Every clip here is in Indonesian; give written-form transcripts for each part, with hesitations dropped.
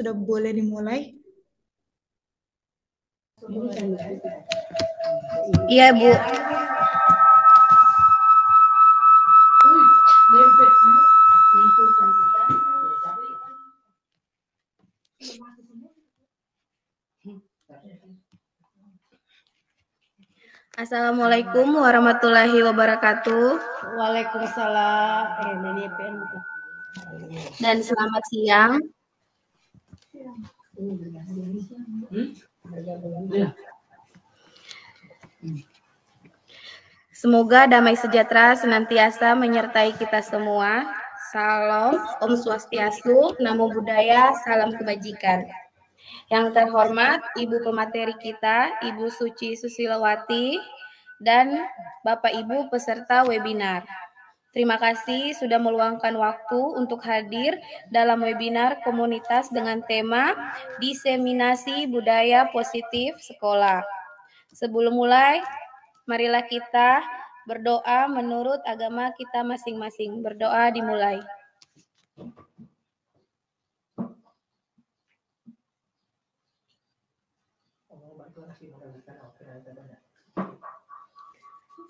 sudah boleh dimulai? Iya, Bu. Assalamualaikum warahmatullahi wabarakatuh. Waalaikumsalam. Dan selamat siang. Semoga damai sejahtera senantiasa menyertai kita semua. Salam, Om Swastiastu, Namo Buddhaya, salam kebajikan. Yang terhormat Ibu pemateri kita, Ibu Suci Susilowati, dan Bapak Ibu peserta webinar. Terima kasih sudah meluangkan waktu untuk hadir dalam webinar komunitas dengan tema Diseminasi Budaya Positif Sekolah. Sebelum mulai, marilah kita berdoa menurut agama kita masing-masing. Berdoa dimulai.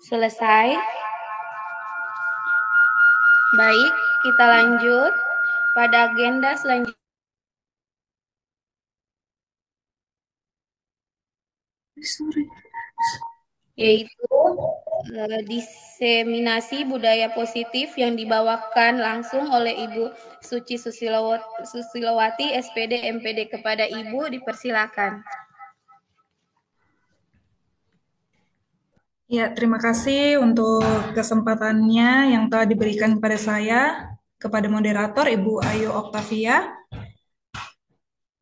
Selesai. Baik, kita lanjut pada agenda selanjutnya. Yaitu diseminasi budaya positif yang dibawakan langsung oleh Ibu Suci Susilowati, SPD MPD. Kepada Ibu dipersilakan. Ya, terima kasih untuk kesempatannya yang telah diberikan kepada saya, kepada moderator Ibu Ayu Oktavia.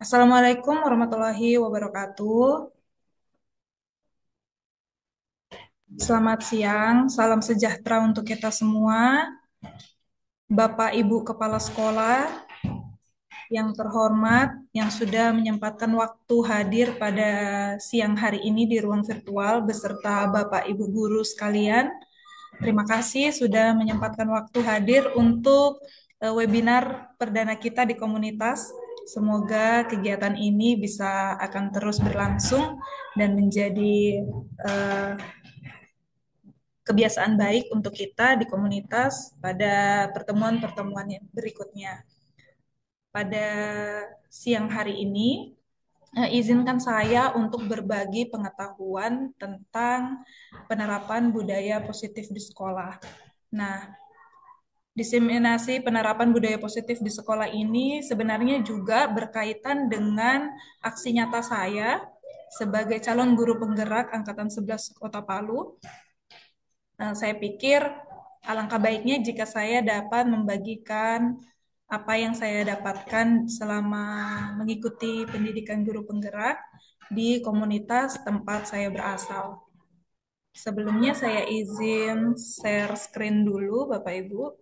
Assalamualaikum warahmatullahi wabarakatuh. Selamat siang, salam sejahtera untuk kita semua. Bapak Ibu Kepala Sekolah yang terhormat, yang sudah menyempatkan waktu hadir pada siang hari ini di ruang virtual beserta Bapak Ibu guru sekalian. Terima kasih sudah menyempatkan waktu hadir untuk webinar perdana kita di komunitas. Semoga kegiatan ini bisa akan terus berlangsung dan menjadi kebiasaan baik untuk kita di komunitas pada pertemuan-pertemuan yang berikutnya. Pada siang hari ini, izinkan saya untuk berbagi pengetahuan tentang penerapan budaya positif di sekolah. Nah, diseminasi penerapan budaya positif di sekolah ini sebenarnya juga berkaitan dengan aksi nyata saya sebagai calon guru penggerak Angkatan 11 Kota Palu. Saya pikir alangkah baiknya jika saya dapat membagikan apa yang saya dapatkan selama mengikuti pendidikan guru penggerak di komunitas tempat saya berasal. Sebelumnya saya izin share screen dulu, Bapak Ibu.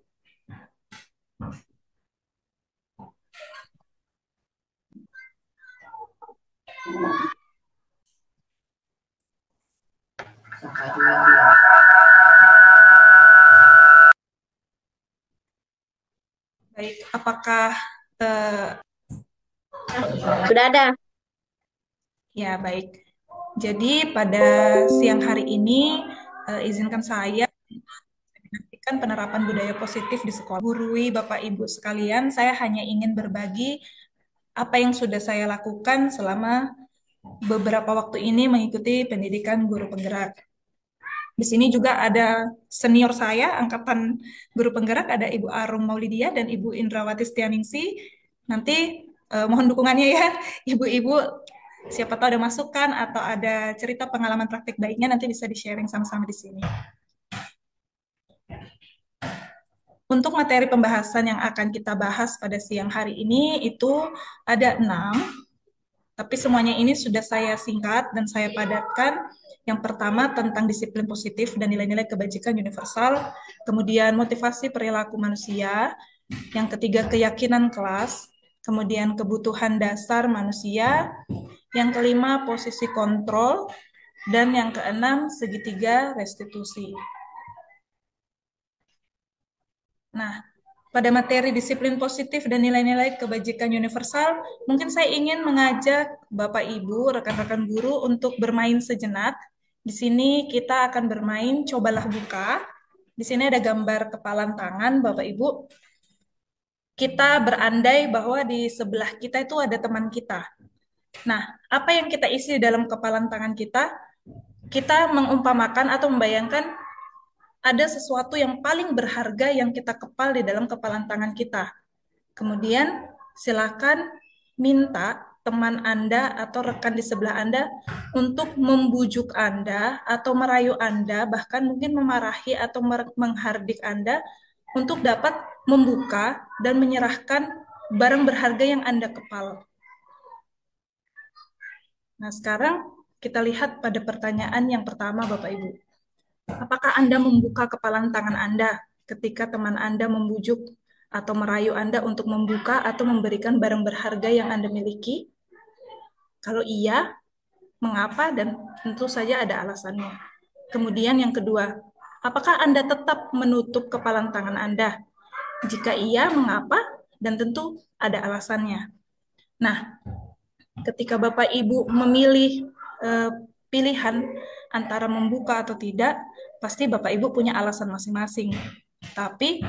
Baik, apakah Sudah ada? Ya, baik. Jadi pada siang hari ini izinkan saya menyampaikan penerapan budaya positif di sekolah. Gurui Bapak Ibu sekalian, saya hanya ingin berbagi apa yang sudah saya lakukan selama beberapa waktu ini mengikuti pendidikan guru penggerak. Di sini juga ada senior saya, angkatan guru penggerak, ada Ibu Arum Maulidia dan Ibu Indrawati Setianingsi. Nanti mohon dukungannya ya, Ibu-ibu. Siapa tahu ada masukan atau ada cerita pengalaman praktik baiknya, nanti bisa di-sharing sama-sama di sini. Untuk materi pembahasan yang akan kita bahas pada siang hari ini itu ada 6, tapi semuanya ini sudah saya singkat dan saya padatkan. Yang pertama tentang disiplin positif dan nilai-nilai kebajikan universal, kemudian motivasi perilaku manusia, yang ketiga keyakinan kelas, kemudian kebutuhan dasar manusia, yang kelima posisi kontrol, dan yang keenam segitiga restitusi. Nah, pada materi disiplin positif dan nilai-nilai kebajikan universal, mungkin saya ingin mengajak Bapak Ibu, rekan-rekan guru untuk bermain sejenak. Di sini kita akan bermain cobalah buka. Di sini ada gambar kepalan tangan Bapak Ibu. Kita berandai bahwa di sebelah kita itu ada teman kita. Nah, apa yang kita isi dalam kepalan tangan kita? Kita mengumpamakan atau membayangkan ada sesuatu yang paling berharga yang kita kepal di dalam kepalan tangan kita. Kemudian silakan minta teman Anda atau rekan di sebelah Anda untuk membujuk Anda atau merayu Anda, bahkan mungkin memarahi atau menghardik Anda untuk dapat membuka dan menyerahkan barang berharga yang Anda kepal. Nah, sekarang kita lihat pada pertanyaan yang pertama, Bapak Ibu. Apakah Anda membuka kepalan tangan Anda ketika teman Anda membujuk atau merayu Anda untuk membuka atau memberikan barang berharga yang Anda miliki? Kalau iya, mengapa? Dan tentu saja ada alasannya. Kemudian yang kedua, apakah Anda tetap menutup kepalan tangan Anda? Jika iya, mengapa? Dan tentu ada alasannya. Nah, ketika Bapak Ibu memilih pilihan antara membuka atau tidak, pasti Bapak Ibu punya alasan masing-masing. Tapi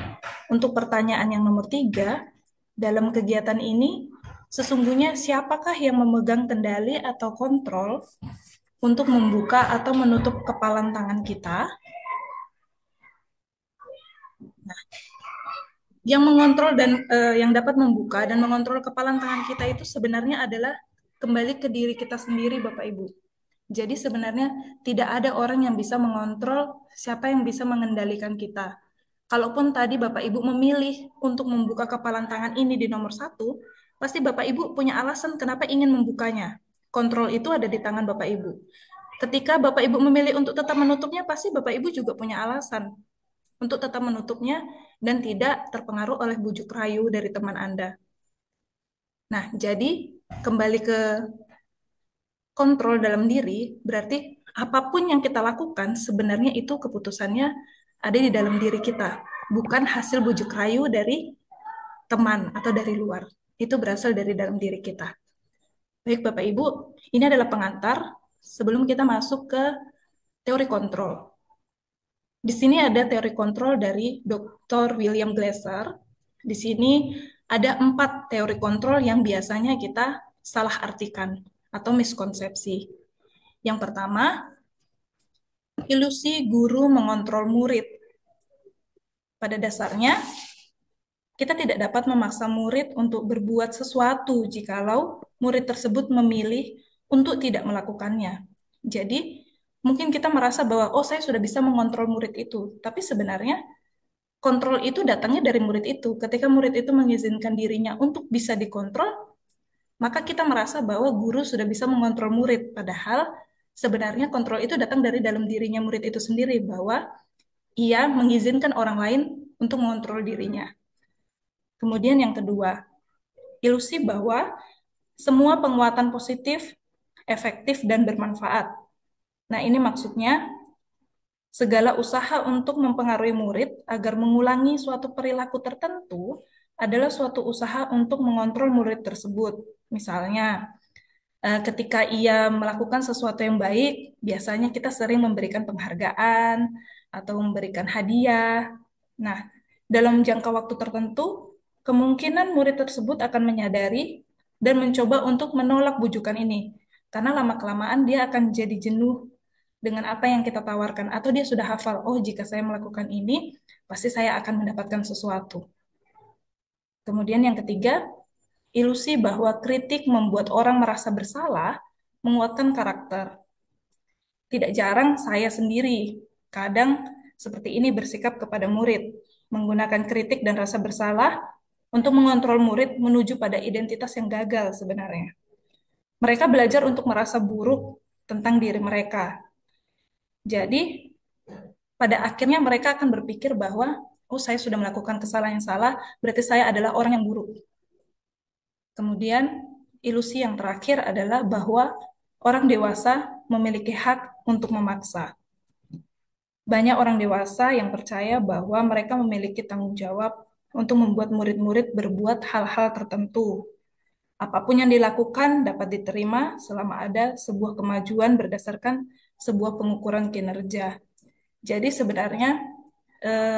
untuk pertanyaan yang nomor 3, dalam kegiatan ini, sesungguhnya siapakah yang memegang kendali atau kontrol untuk membuka atau menutup kepalan tangan kita? Nah, yang mengontrol dan yang dapat membuka dan mengontrol kepalan tangan kita itu sebenarnya adalah kembali ke diri kita sendiri, Bapak Ibu. Jadi sebenarnya tidak ada orang yang bisa mengontrol siapa yang bisa mengendalikan kita. Kalaupun tadi Bapak Ibu memilih untuk membuka kepalan tangan ini di nomor 1, pasti Bapak Ibu punya alasan kenapa ingin membukanya. Kontrol itu ada di tangan Bapak Ibu. Ketika Bapak Ibu memilih untuk tetap menutupnya, pasti Bapak Ibu juga punya alasan untuk tetap menutupnya dan tidak terpengaruh oleh bujuk rayu dari teman Anda. Nah, jadi kembali ke kontrol dalam diri, berarti apapun yang kita lakukan, sebenarnya itu keputusannya ada di dalam diri kita, bukan hasil bujuk rayu dari teman atau dari luar. Itu berasal dari dalam diri kita. Baik Bapak Ibu, ini adalah pengantar sebelum kita masuk ke teori kontrol. Di sini ada teori kontrol dari Dr. William Glasser. Di sini ada 4 teori kontrol yang biasanya kita salah artikan atau miskonsepsi. Yang pertama, ilusi guru mengontrol murid. Pada dasarnya, kita tidak dapat memaksa murid untuk berbuat sesuatu jikalau murid tersebut memilih untuk tidak melakukannya. Jadi, mungkin kita merasa bahwa, oh saya sudah bisa mengontrol murid itu. Tapi sebenarnya, kontrol itu datangnya dari murid itu. Ketika murid itu mengizinkan dirinya untuk bisa dikontrol, maka kita merasa bahwa guru sudah bisa mengontrol murid. Padahal, sebenarnya kontrol itu datang dari dalam dirinya murid itu sendiri, bahwa ia mengizinkan orang lain untuk mengontrol dirinya. Kemudian yang kedua, ilusi bahwa semua penguatan positif, efektif, dan bermanfaat. Nah, ini maksudnya segala usaha untuk mempengaruhi murid agar mengulangi suatu perilaku tertentu adalah suatu usaha untuk mengontrol murid tersebut. Misalnya, ketika ia melakukan sesuatu yang baik, biasanya kita sering memberikan penghargaan atau memberikan hadiah. Nah, dalam jangka waktu tertentu, kemungkinan murid tersebut akan menyadari dan mencoba untuk menolak bujukan ini. Karena lama-kelamaan dia akan jadi jenuh dengan apa yang kita tawarkan. Atau dia sudah hafal, oh jika saya melakukan ini, pasti saya akan mendapatkan sesuatu. Kemudian yang ketiga, ilusi bahwa kritik membuat orang merasa bersalah menguatkan karakter. Tidak jarang saya sendiri kadang seperti ini bersikap kepada murid, menggunakan kritik dan rasa bersalah untuk mengontrol murid menuju pada identitas yang gagal sebenarnya. Mereka belajar untuk merasa buruk tentang diri mereka. Jadi, pada akhirnya mereka akan berpikir bahwa, oh saya sudah melakukan kesalahan yang salah, berarti saya adalah orang yang buruk. Kemudian, ilusi yang terakhir adalah bahwa orang dewasa memiliki hak untuk memaksa. Banyak orang dewasa yang percaya bahwa mereka memiliki tanggung jawab untuk membuat murid-murid berbuat hal-hal tertentu. Apapun yang dilakukan dapat diterima selama ada sebuah kemajuan berdasarkan sebuah pengukuran kinerja. Jadi sebenarnya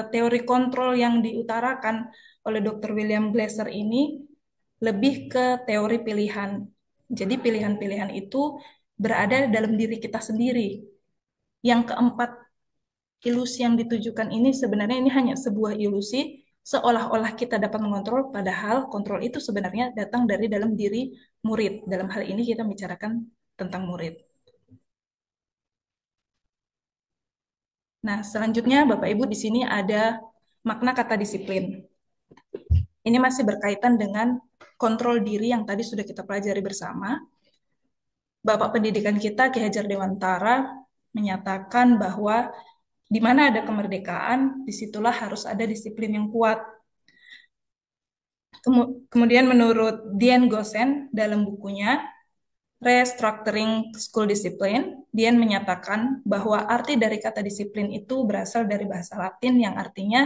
teori kontrol yang diutarakan oleh Dr. William Glasser ini lebih ke teori pilihan. Jadi pilihan-pilihan itu berada dalam diri kita sendiri. Yang keempat, ilusi yang ditujukan ini sebenarnya ini hanya sebuah ilusi, seolah-olah kita dapat mengontrol, padahal kontrol itu sebenarnya datang dari dalam diri murid. Dalam hal ini kita bicarakan tentang murid. Nah, selanjutnya Bapak Ibu di sini ada makna kata disiplin. Ini masih berkaitan dengan kontrol diri yang tadi sudah kita pelajari bersama. Bapak pendidikan kita, Ki Hajar Dewantara, menyatakan bahwa di mana ada kemerdekaan, disitulah harus ada disiplin yang kuat. Kemudian menurut Dian Gosen dalam bukunya Restructuring School Discipline, Dian menyatakan bahwa arti dari kata disiplin itu berasal dari bahasa Latin yang artinya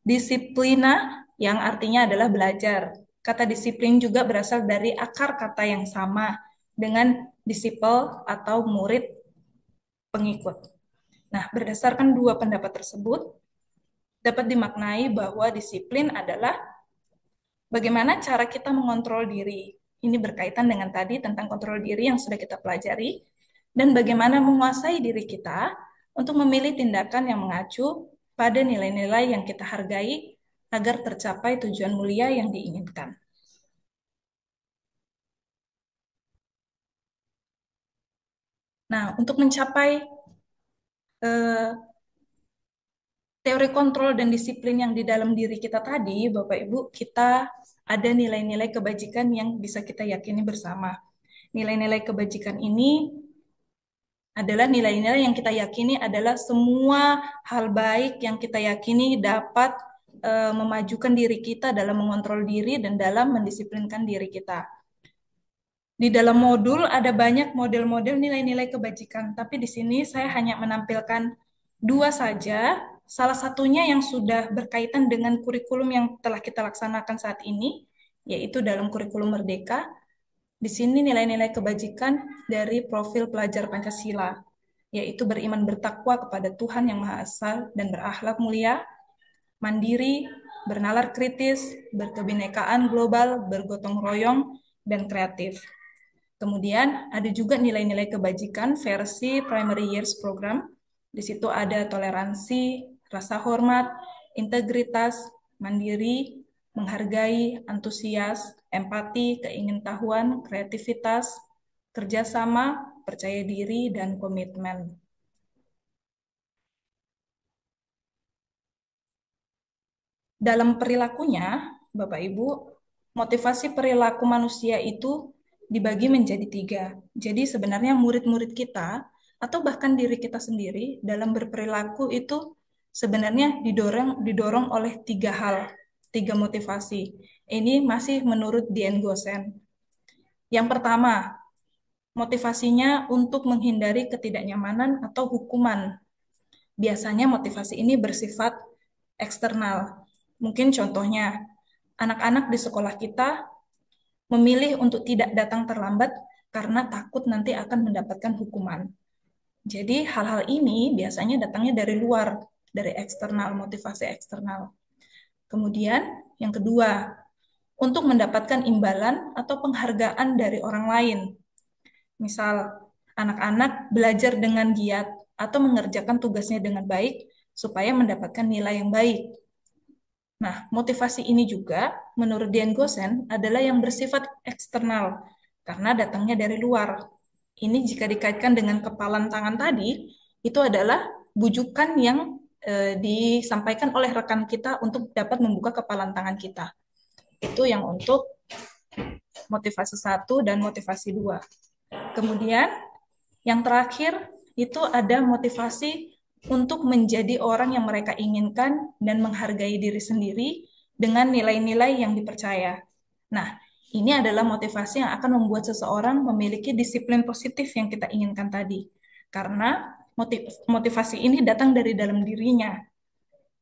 disiplina, yang artinya adalah belajar. Kata disiplin juga berasal dari akar kata yang sama dengan disciple atau murid pengikut. Nah, berdasarkan dua pendapat tersebut, dapat dimaknai bahwa disiplin adalah bagaimana cara kita mengontrol diri. Ini berkaitan dengan tadi tentang kontrol diri yang sudah kita pelajari, dan bagaimana menguasai diri kita untuk memilih tindakan yang mengacu pada nilai-nilai yang kita hargai agar tercapai tujuan mulia yang diinginkan. Nah, untuk mencapai eh, teori kontrol dan disiplin yang di dalam diri kita tadi, Bapak Ibu, kita ada nilai-nilai kebajikan yang bisa kita yakini bersama. Nilai-nilai kebajikan ini adalah nilai-nilai yang kita yakini adalah semua hal baik yang kita yakini dapat memajukan diri kita dalam mengontrol diri dan dalam mendisiplinkan diri kita. Di dalam modul ada banyak model-model nilai-nilai kebajikan, tapi di sini saya hanya menampilkan dua saja. Salah satunya yang sudah berkaitan dengan kurikulum yang telah kita laksanakan saat ini, yaitu dalam kurikulum Merdeka. Di sini nilai-nilai kebajikan dari profil pelajar Pancasila, yaitu beriman bertakwa kepada Tuhan Yang Maha Esa dan berakhlak mulia, mandiri, bernalar kritis, berkebinekaan global, bergotong royong, dan kreatif. Kemudian ada juga nilai-nilai kebajikan versi Primary Years Program. Di situ ada toleransi, rasa hormat, integritas, mandiri, menghargai, antusias, empati, keingintahuan, kreativitas, kerjasama, percaya diri, dan komitmen. Dalam perilakunya, Bapak Ibu, motivasi perilaku manusia itu dibagi menjadi tiga. Jadi sebenarnya murid-murid kita atau bahkan diri kita sendiri dalam berperilaku itu sebenarnya didorong oleh tiga hal, tiga motivasi. Ini masih menurut Dian Gosen. Yang pertama, motivasinya untuk menghindari ketidaknyamanan atau hukuman. Biasanya motivasi ini bersifat eksternal. Mungkin contohnya, anak-anak di sekolah kita memilih untuk tidak datang terlambat karena takut nanti akan mendapatkan hukuman. Jadi hal-hal ini biasanya datangnya dari luar, dari eksternal, motivasi eksternal. Kemudian yang kedua, untuk mendapatkan imbalan atau penghargaan dari orang lain. Misal, anak-anak belajar dengan giat atau mengerjakan tugasnya dengan baik supaya mendapatkan nilai yang baik. Nah, motivasi ini juga menurut Dian Gosen adalah yang bersifat eksternal karena datangnya dari luar. Ini jika dikaitkan dengan kepalan tangan tadi, itu adalah bujukan yang disampaikan oleh rekan kita untuk dapat membuka kepalan tangan kita. Itu yang untuk motivasi 1 dan motivasi 2. Kemudian yang terakhir itu ada motivasi untuk menjadi orang yang mereka inginkan dan menghargai diri sendiri dengan nilai-nilai yang dipercaya. Nah, ini adalah motivasi yang akan membuat seseorang memiliki disiplin positif yang kita inginkan tadi. Karena motivasi ini datang dari dalam dirinya.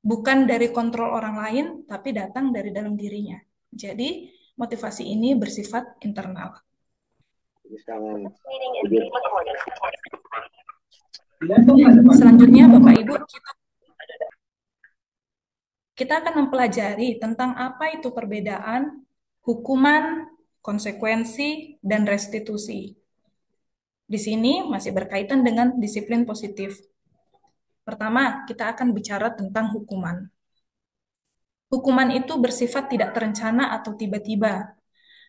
bukan dari kontrol orang lain, tapi datang dari dalam dirinya. Jadi, motivasi ini bersifat internal. Selanjutnya, Bapak Ibu, kita akan mempelajari tentang apa itu perbedaan hukuman, konsekuensi, dan restitusi. Di sini masih berkaitan dengan disiplin positif. Pertama, kita akan bicara tentang hukuman. Hukuman itu bersifat tidak terencana atau tiba-tiba.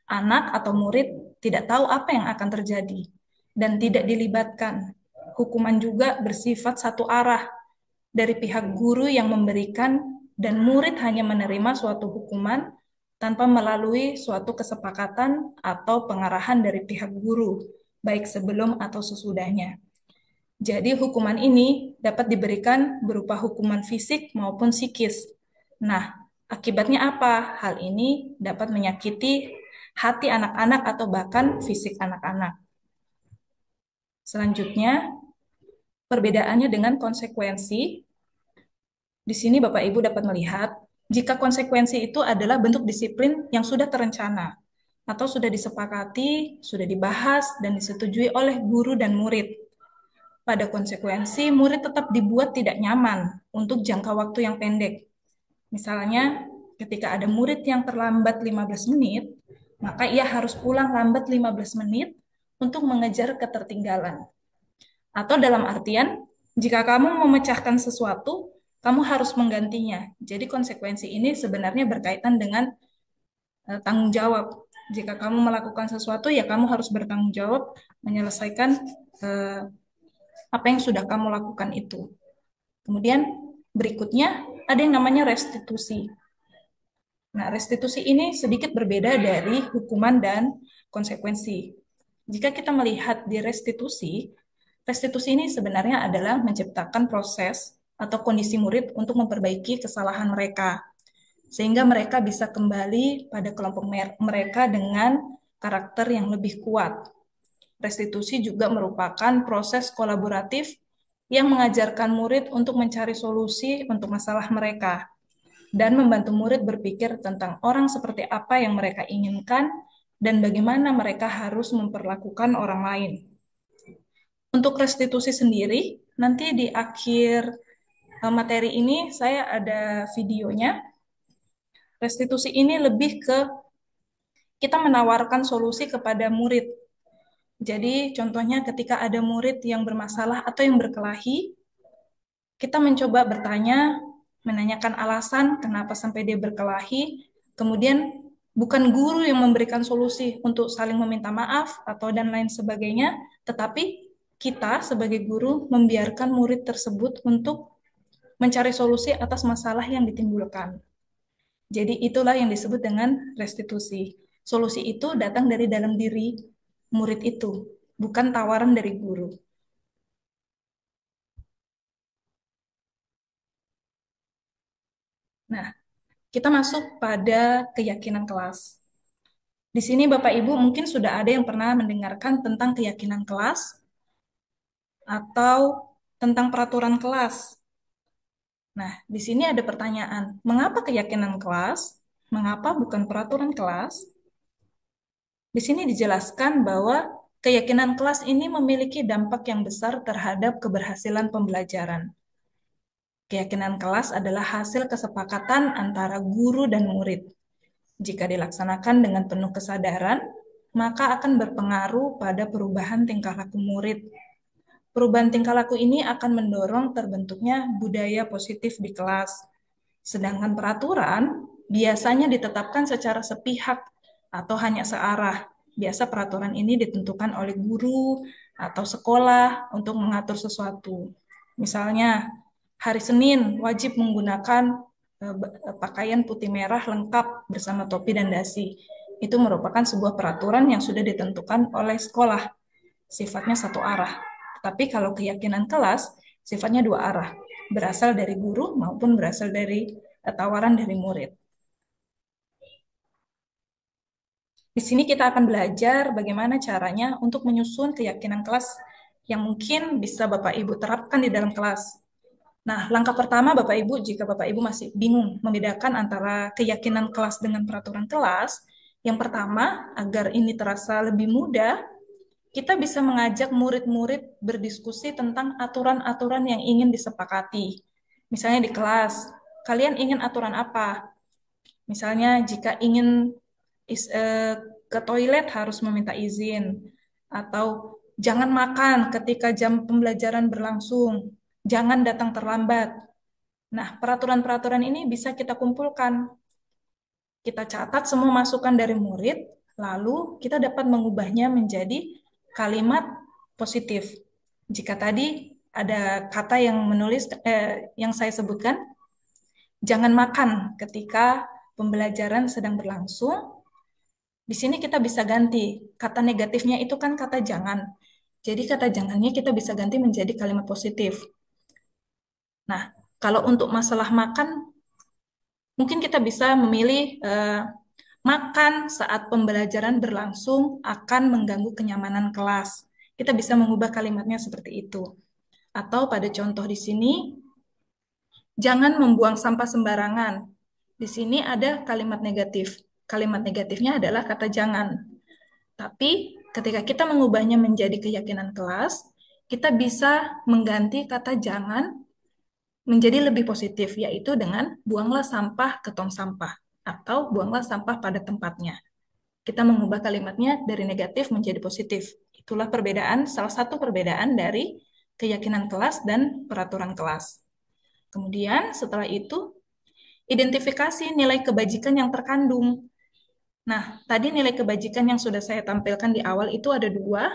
Anak atau murid tidak tahu apa yang akan terjadi dan tidak dilibatkan. Hukuman juga bersifat satu arah dari pihak guru yang memberikan dan murid hanya menerima suatu hukuman tanpa melalui suatu kesepakatan atau pengarahan dari pihak guru, baik sebelum atau sesudahnya. Jadi hukuman ini dapat diberikan berupa hukuman fisik maupun psikis. Nah, akibatnya apa? Hal ini dapat menyakiti hati anak-anak atau bahkan fisik anak-anak. Selanjutnya, perbedaannya dengan konsekuensi. Di sini Bapak Ibu dapat melihat, jika konsekuensi itu adalah bentuk disiplin yang sudah terencana atau sudah disepakati, sudah dibahas, dan disetujui oleh guru dan murid. Pada konsekuensi, murid tetap dibuat tidak nyaman untuk jangka waktu yang pendek. Misalnya, ketika ada murid yang terlambat 15 menit, maka ia harus pulang lambat 15 menit untuk mengejar ketertinggalan. Atau dalam artian, jika kamu memecahkan sesuatu, kamu harus menggantinya. Jadi konsekuensi ini sebenarnya berkaitan dengan tanggung jawab. Jika kamu melakukan sesuatu, ya kamu harus bertanggung jawab menyelesaikan apa yang sudah kamu lakukan itu. Kemudian berikutnya ada yang namanya restitusi. Nah, restitusi ini sedikit berbeda dari hukuman dan konsekuensi. Jika kita melihat di restitusi, restitusi ini sebenarnya adalah menciptakan proses atau kondisi murid untuk memperbaiki kesalahan mereka, sehingga mereka bisa kembali pada kelompok mereka dengan karakter yang lebih kuat. Restitusi juga merupakan proses kolaboratif yang mengajarkan murid untuk mencari solusi untuk masalah mereka dan membantu murid berpikir tentang orang seperti apa yang mereka inginkan dan bagaimana mereka harus memperlakukan orang lain. Untuk restitusi sendiri, nanti di akhir materi ini saya ada videonya. Restitusi ini lebih ke kita menawarkan solusi kepada murid. Jadi contohnya ketika ada murid yang bermasalah atau yang berkelahi, kita mencoba bertanya, menanyakan alasan kenapa sampai dia berkelahi, kemudian bukan guru yang memberikan solusi untuk saling meminta maaf atau dan lain sebagainya, tetapi kita sebagai guru membiarkan murid tersebut untuk mencari solusi atas masalah yang ditimbulkan. Jadi itulah yang disebut dengan restitusi. Solusi itu datang dari dalam diri murid itu, bukan tawaran dari guru. Nah, kita masuk pada keyakinan kelas. Di sini Bapak Ibu mungkin sudah ada yang pernah mendengarkan tentang keyakinan kelas atau tentang peraturan kelas. Nah, di sini ada pertanyaan, mengapa keyakinan kelas? Mengapa bukan peraturan kelas? Di sini dijelaskan bahwa keyakinan kelas ini memiliki dampak yang besar terhadap keberhasilan pembelajaran. Keyakinan kelas adalah hasil kesepakatan antara guru dan murid. Jika dilaksanakan dengan penuh kesadaran, maka akan berpengaruh pada perubahan tingkah laku murid. Perubahan tingkah laku ini akan mendorong terbentuknya budaya positif di kelas. Sedangkan peraturan biasanya ditetapkan secara sepihak atau hanya searah. Biasa peraturan ini ditentukan oleh guru atau sekolah untuk mengatur sesuatu. Misalnya, hari Senin wajib menggunakan pakaian putih merah lengkap bersama topi dan dasi. Itu merupakan sebuah peraturan yang sudah ditentukan oleh sekolah, sifatnya satu arah. Tapi kalau keyakinan kelas, sifatnya dua arah, berasal dari guru maupun berasal dari tawaran dari murid. Di sini kita akan belajar bagaimana caranya untuk menyusun keyakinan kelas yang mungkin bisa Bapak Ibu terapkan di dalam kelas. Nah, langkah pertama Bapak Ibu, jika Bapak Ibu masih bingung membedakan antara keyakinan kelas dengan peraturan kelas, yang pertama, agar ini terasa lebih mudah, kita bisa mengajak murid-murid berdiskusi tentang aturan-aturan yang ingin disepakati. Misalnya di kelas, kalian ingin aturan apa? Misalnya jika ingin ke toilet harus meminta izin, atau jangan makan ketika jam pembelajaran berlangsung, jangan datang terlambat. Nah, peraturan-peraturan ini bisa kita kumpulkan. Kita catat semua masukan dari murid, lalu kita dapat mengubahnya menjadi kalimat positif. Jika tadi ada kata yang menulis yang saya sebutkan, jangan makan ketika pembelajaran sedang berlangsung. Di sini kita bisa ganti kata negatifnya itu kan kata jangan. Jadi kata jangannya kita bisa ganti menjadi kalimat positif. Nah, kalau untuk masalah makan, mungkin kita bisa memilih makan saat pembelajaran berlangsung akan mengganggu kenyamanan kelas. Kita bisa mengubah kalimatnya seperti itu. Atau pada contoh di sini, jangan membuang sampah sembarangan. Di sini ada kalimat negatif. Kalimat negatifnya adalah kata jangan. Tapi ketika kita mengubahnya menjadi keyakinan kelas, kita bisa mengganti kata jangan menjadi lebih positif, yaitu dengan buanglah sampah ke tong sampah atau buanglah sampah pada tempatnya. Kita mengubah kalimatnya dari negatif menjadi positif. Itulah perbedaan, salah satu perbedaan dari keyakinan kelas dan peraturan kelas. Kemudian setelah itu, identifikasi nilai kebajikan yang terkandung. Nah, tadi nilai kebajikan yang sudah saya tampilkan di awal itu ada dua.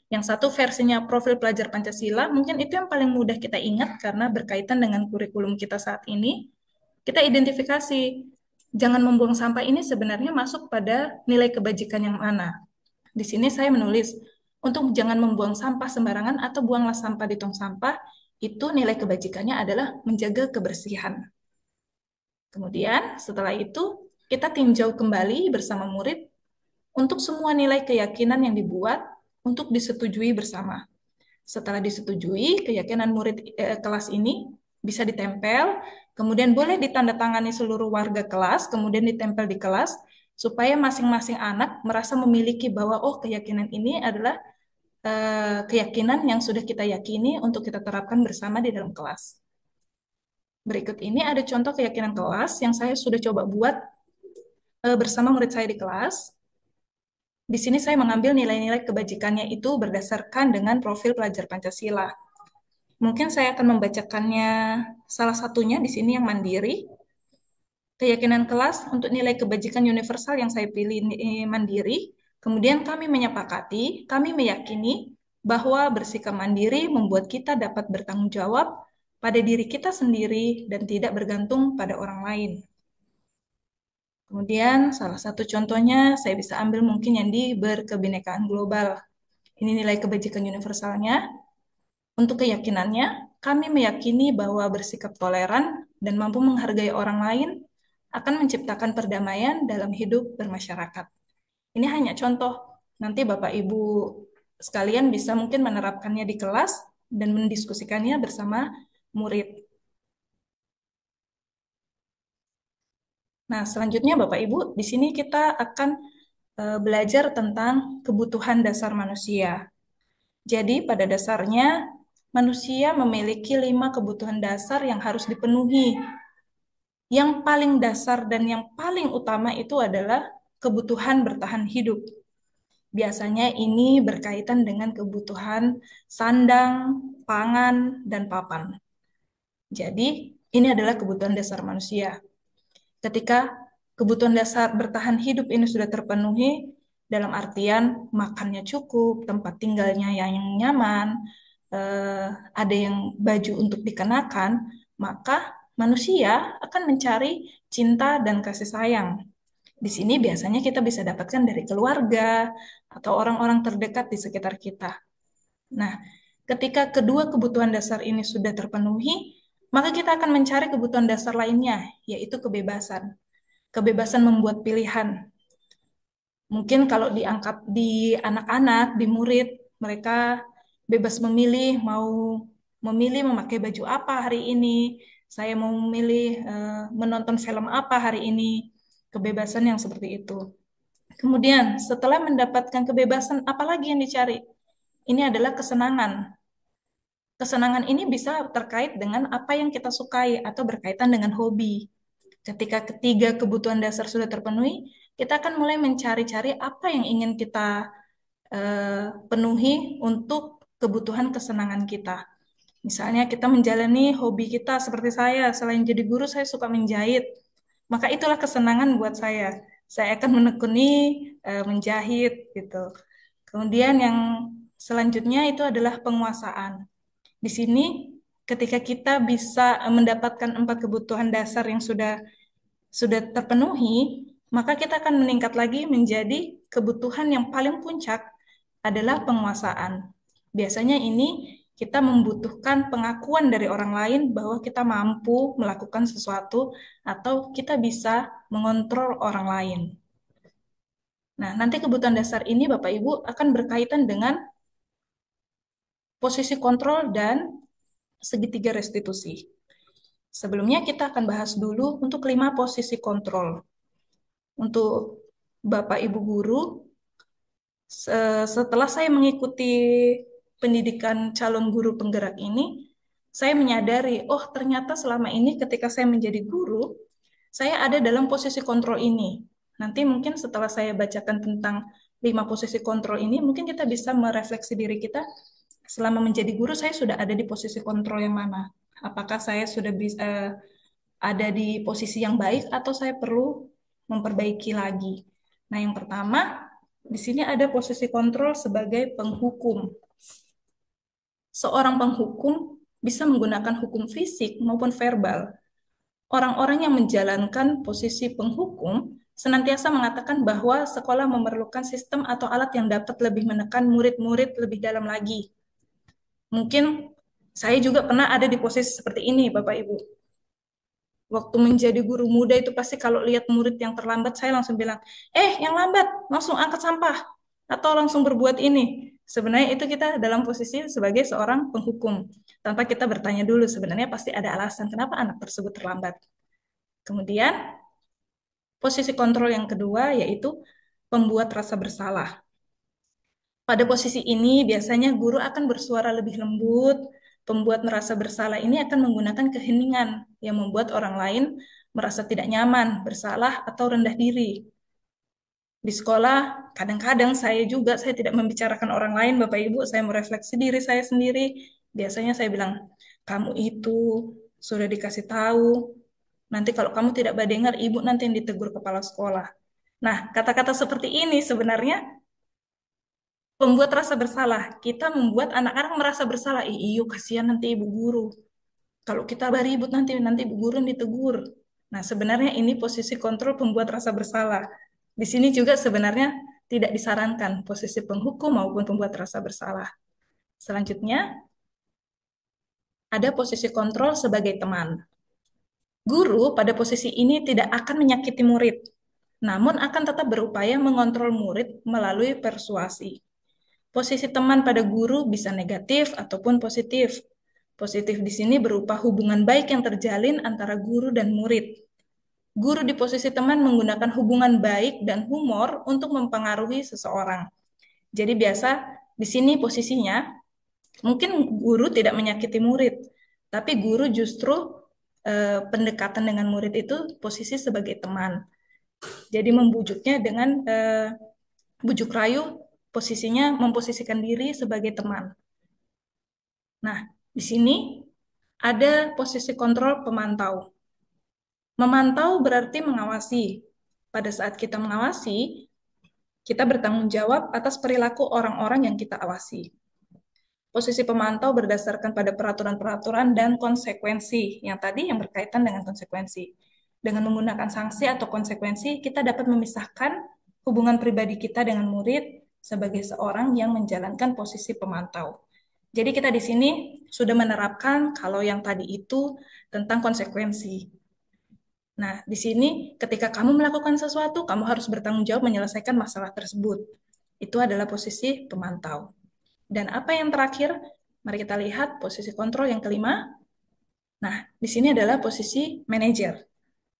Yang satu versinya profil pelajar Pancasila, mungkin itu yang paling mudah kita ingat karena berkaitan dengan kurikulum kita saat ini. Kita identifikasi, jangan membuang sampah ini sebenarnya masuk pada nilai kebajikan yang mana. Di sini saya menulis, untuk jangan membuang sampah sembarangan atau buanglah sampah di tong sampah, itu nilai kebajikannya adalah menjaga kebersihan. Kemudian setelah itu, kita tinjau kembali bersama murid untuk semua nilai keyakinan yang dibuat untuk disetujui bersama. Setelah disetujui, keyakinan murid kelas ini bisa ditempel, kemudian boleh ditandatangani seluruh warga kelas, kemudian ditempel di kelas, supaya masing-masing anak merasa memiliki bahwa, oh keyakinan ini adalah keyakinan yang sudah kita yakini untuk kita terapkan bersama di dalam kelas. Berikut ini ada contoh keyakinan kelas yang saya sudah coba buat bersama murid saya di kelas. Di sini saya mengambil nilai-nilai kebajikannya itu berdasarkan dengan profil pelajar Pancasila. Mungkin saya akan membacakannya salah satunya di sini yang mandiri. Keyakinan kelas untuk nilai kebajikan universal yang saya pilih mandiri. Kemudian kami menyepakati, kami meyakini bahwa bersikap mandiri membuat kita dapat bertanggung jawab pada diri kita sendiri dan tidak bergantung pada orang lain. Kemudian salah satu contohnya saya bisa ambil mungkin yang di berkebinekaan global. Ini nilai kebajikan universalnya. Untuk keyakinannya, kami meyakini bahwa bersikap toleran dan mampu menghargai orang lain akan menciptakan perdamaian dalam hidup bermasyarakat. Ini hanya contoh. Nanti Bapak Ibu sekalian bisa mungkin menerapkannya di kelas dan mendiskusikannya bersama murid. Nah, selanjutnya Bapak Ibu, di sini kita akan belajar tentang kebutuhan dasar manusia. Jadi, pada dasarnya, manusia memiliki 5 kebutuhan dasar yang harus dipenuhi. Yang paling dasar dan yang paling utama itu adalah kebutuhan bertahan hidup. Biasanya ini berkaitan dengan kebutuhan sandang, pangan, dan papan. Jadi, ini adalah kebutuhan dasar manusia. Ketika kebutuhan dasar bertahan hidup ini sudah terpenuhi, dalam artian makannya cukup, tempat tinggalnya yang nyaman, eh, ada yang baju untuk dikenakan, maka manusia akan mencari cinta dan kasih sayang. Di sini biasanya kita bisa dapatkan dari keluarga atau orang-orang terdekat di sekitar kita. Nah, ketika kedua kebutuhan dasar ini sudah terpenuhi, maka kita akan mencari kebutuhan dasar lainnya, yaitu kebebasan. Kebebasan membuat pilihan. Mungkin kalau diangkat di anak-anak, di murid, mereka bebas memilih mau memilih memakai baju apa hari ini, saya mau memilih menonton film apa hari ini, kebebasan yang seperti itu. Kemudian setelah mendapatkan kebebasan, apa lagi yang dicari? Ini adalah kesenangan. Kesenangan ini bisa terkait dengan apa yang kita sukai atau berkaitan dengan hobi. Ketika ketiga kebutuhan dasar sudah terpenuhi, kita akan mulai mencari-cari apa yang ingin kita penuhi untuk kebutuhan kesenangan kita. Misalnya kita menjalani hobi kita seperti saya, selain jadi guru saya suka menjahit. Maka itulah kesenangan buat saya. Saya akan menekuni menjahit gitu. Kemudian yang selanjutnya itu adalah penguasaan. Di sini ketika kita bisa mendapatkan 4 kebutuhan dasar yang sudah terpenuhi, maka kita akan meningkat lagi menjadi kebutuhan yang paling puncak adalah penguasaan. Biasanya ini kita membutuhkan pengakuan dari orang lain bahwa kita mampu melakukan sesuatu atau kita bisa mengontrol orang lain. Nah, nanti kebutuhan dasar ini Bapak Ibu akan berkaitan dengan posisi kontrol dan segitiga restitusi. Sebelumnya kita akan bahas dulu untuk 5 posisi kontrol. Untuk Bapak Ibu guru, setelah saya mengikuti pendidikan calon guru penggerak ini, saya menyadari, oh ternyata selama ini ketika saya menjadi guru, saya ada dalam posisi kontrol ini. Nanti mungkin setelah saya bacakan tentang 5 posisi kontrol ini, mungkin kita bisa merefleksi diri kita, selama menjadi guru saya sudah ada di posisi kontrol yang mana? Apakah saya sudah bisa ada di posisi yang baik atau saya perlu memperbaiki lagi? Nah, yang pertama, di sini ada posisi kontrol sebagai penghukum. Seorang penghukum bisa menggunakan hukum fisik maupun verbal. Orang-orang yang menjalankan posisi penghukum senantiasa mengatakan bahwa sekolah memerlukan sistem atau alat yang dapat lebih menekan murid-murid lebih dalam lagi. Mungkin saya juga pernah ada di posisi seperti ini, Bapak Ibu. Waktu menjadi guru muda itu pasti kalau lihat murid yang terlambat, saya langsung bilang, yang lambat, langsung angkat sampah, atau langsung berbuat ini. Sebenarnya itu kita dalam posisi sebagai seorang penghukum. Tanpa kita bertanya dulu, sebenarnya pasti ada alasan kenapa anak tersebut terlambat. Kemudian, posisi kontrol yang kedua yaitu pembuat rasa bersalah. Pada posisi ini, biasanya guru akan bersuara lebih lembut. Pembuat merasa bersalah ini akan menggunakan keheningan yang membuat orang lain merasa tidak nyaman, bersalah, atau rendah diri. Di sekolah, kadang-kadang saya tidak membicarakan orang lain, Bapak Ibu, saya merefleksi diri saya sendiri. Biasanya saya bilang, kamu itu sudah dikasih tahu, nanti kalau kamu tidak dengar, Ibu nanti yang ditegur kepala sekolah. Nah, kata-kata seperti ini sebenarnya membuat rasa bersalah. Kita membuat anak-anak merasa bersalah. Iyo, kasihan nanti ibu guru. Kalau kita ribut nanti ibu guru yang ditegur. Nah, sebenarnya ini posisi kontrol pembuat rasa bersalah. Di sini juga sebenarnya tidak disarankan posisi penghukum maupun pembuat rasa bersalah. Selanjutnya, ada posisi kontrol sebagai teman. Guru pada posisi ini tidak akan menyakiti murid, namun akan tetap berupaya mengontrol murid melalui persuasi. Posisi teman pada guru bisa negatif ataupun positif. Positif di sini berupa hubungan baik yang terjalin antara guru dan murid. Guru di posisi teman menggunakan hubungan baik dan humor untuk mempengaruhi seseorang. Jadi biasa di sini posisinya mungkin guru tidak menyakiti murid, tapi guru justru pendekatan dengan murid itu posisi sebagai teman. Jadi membujuknya dengan bujuk rayu, posisinya memposisikan diri sebagai teman. Nah, di sini ada posisi kontrol pemantau. Memantau berarti mengawasi. Pada saat kita mengawasi, kita bertanggung jawab atas perilaku orang-orang yang kita awasi. Posisi pemantau berdasarkan pada peraturan-peraturan dan konsekuensi. Yang tadi yang berkaitan dengan konsekuensi. Dengan menggunakan sanksi atau konsekuensi, kita dapat memisahkan hubungan pribadi kita dengan murid sebagai seorang yang menjalankan posisi pemantau. Jadi kita di sini sudah menerapkan kalau yang tadi itu tentang konsekuensi. Nah, di sini ketika kamu melakukan sesuatu, kamu harus bertanggung jawab menyelesaikan masalah tersebut. Itu adalah posisi pemantau. Dan apa yang terakhir? Mari kita lihat posisi kontrol yang kelima. Nah, di sini adalah posisi manajer.